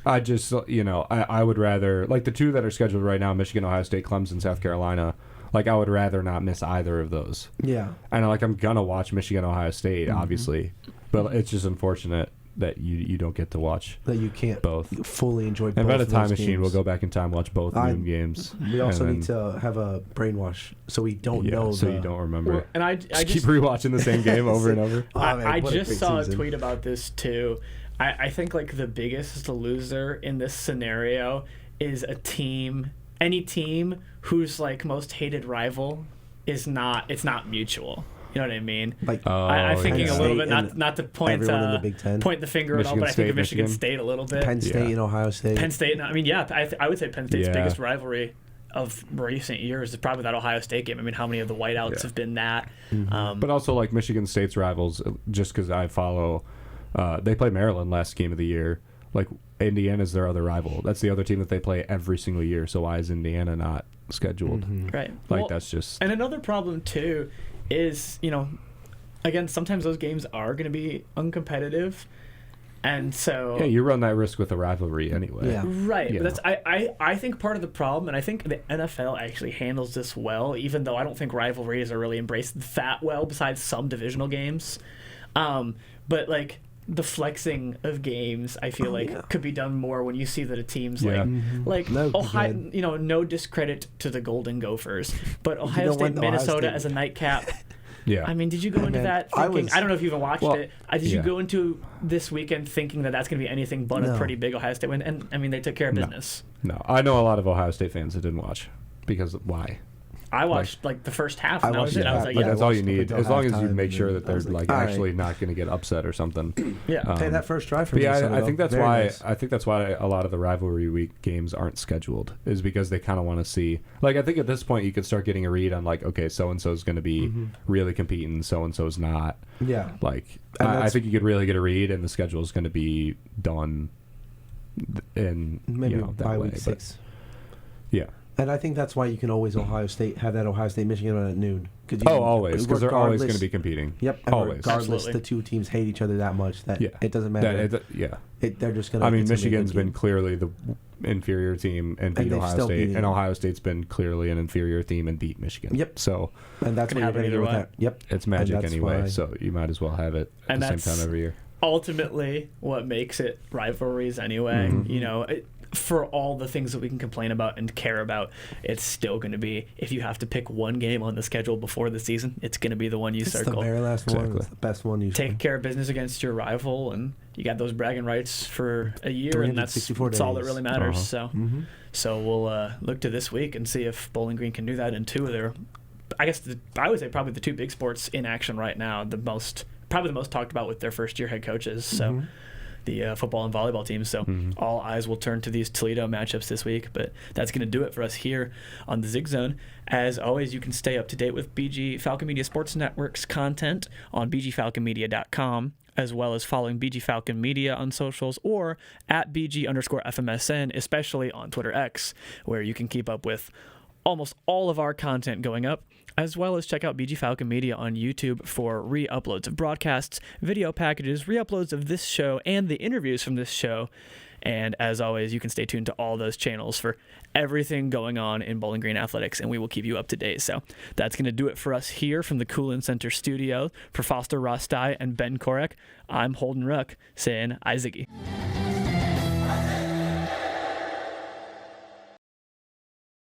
I just, you know, I would rather, like, the two that are scheduled right now, Michigan, Ohio State, Clemson, South Carolina, like, I would rather not miss either of those. Yeah. And, like, I'm going to watch Michigan, Ohio State, obviously. But it's just unfortunate that you don't get to watch that you can't both fully enjoy both. And about a time machine, games. we'll go back in time, watch both noon games. We also need to have a brainwash so we don't know. So you don't remember it. And I just keep rewatching the same game over and over. I just saw a tweet about this too. I think, like, the biggest loser in this scenario is a team any team whose like most hated rival is not mutual. You know what I mean? Like I'm thinking Penn a little State bit, not to point everyone in the Big Ten. point the finger at all, but I think of Michigan State a little bit. Penn State and Ohio State. Penn State. I mean, yeah, I would say Penn State's biggest rivalry of recent years is probably that Ohio State game. I mean, how many of the whiteouts have been that? But also like Michigan State's rivals, just because I follow, they play Maryland last game of the year. Like Indiana's their other rival. That's the other team that they play every single year. So why is Indiana not scheduled? Right. Like that's just. And another problem too is, you know, again, sometimes those games are going to be uncompetitive. And so yeah, you run that risk with a rivalry anyway. Yeah. Right. But that's I think part of the problem, and I think the NFL actually handles this well, even though I don't think rivalries are really embraced that well besides some divisional games. But like the flexing of games, I feel could be done more when you see that a team's like Ohio, you know, no discredit to the Golden Gophers, but Ohio State, Minnesota as a nightcap. Yeah. I mean, did you go into that thinking? I don't know if you even watched it. Did you go into this weekend thinking that that's going to be anything but a pretty big Ohio State win? And I mean, they took care of business. No, I know a lot of Ohio State fans that didn't watch because why? I watched like the first half, and that was it. I was like, that's all you need, as long as you make sure that they're like actually right. not going to get upset or something. Yeah. Hey, that first drive for me. Minnesota, I think that's very why. nice. I think that's why a lot of the rivalry week games aren't scheduled, is because they kind of want to see. Like, I think at this point you could start getting a read on like, okay, so and so is going to be really competing, so and so's not. Yeah. Like, I think you could really get a read, and the schedule is going to be done in maybe that by way. week 6. Yeah. And I think that's why you can always have that Ohio State Michigan at noon. Always, because they're always going to be competing. Yep, and always. Regardless, the two teams hate each other that much that it doesn't matter. They're just going to. I mean, Michigan's been clearly the inferior team and beat Ohio State, and Ohio State's been clearly an inferior team and beat Michigan. Yep. So, and that's what you're going to do with that. Yep. It's magic anyway, so you might as well have it at the same time every year. Ultimately, what makes it rivalries anyway, you know. For all the things that we can complain about and care about, it's still going to be, if you have to pick one game on the schedule before the season, it's going to be the one you circle. It's the very last one. It's the best one usually. Take care of business against your rival, and you got those bragging rights for a year, and that's all that really matters. So we'll look to this week and see if Bowling Green can do that in two of their, I guess I would say probably the two big sports in action right now, probably the most talked about with their first-year head coaches. So. The football and volleyball teams. So all eyes will turn to these Toledo matchups this week. But that's going to do it for us here on the Zig Zone. As always, you can stay up to date with BG Falcon Media Sports Network's content on bgfalconmedia.com, as well as following BG Falcon Media on socials or at BG_FMSN, especially on Twitter X, where you can keep up with almost all of our content going up, as well as check out BG Falcon Media on YouTube for re-uploads of broadcasts, video packages, re-uploads of this show, and the interviews from this show. And as always, you can stay tuned to all those channels for everything going on in Bowling Green athletics, and we will keep you up to date. So that's going to do it for us here from the Coolin Center studio. For Foster Rostai and Ben Korek, I'm Holden Ruck saying, "I Ziggy."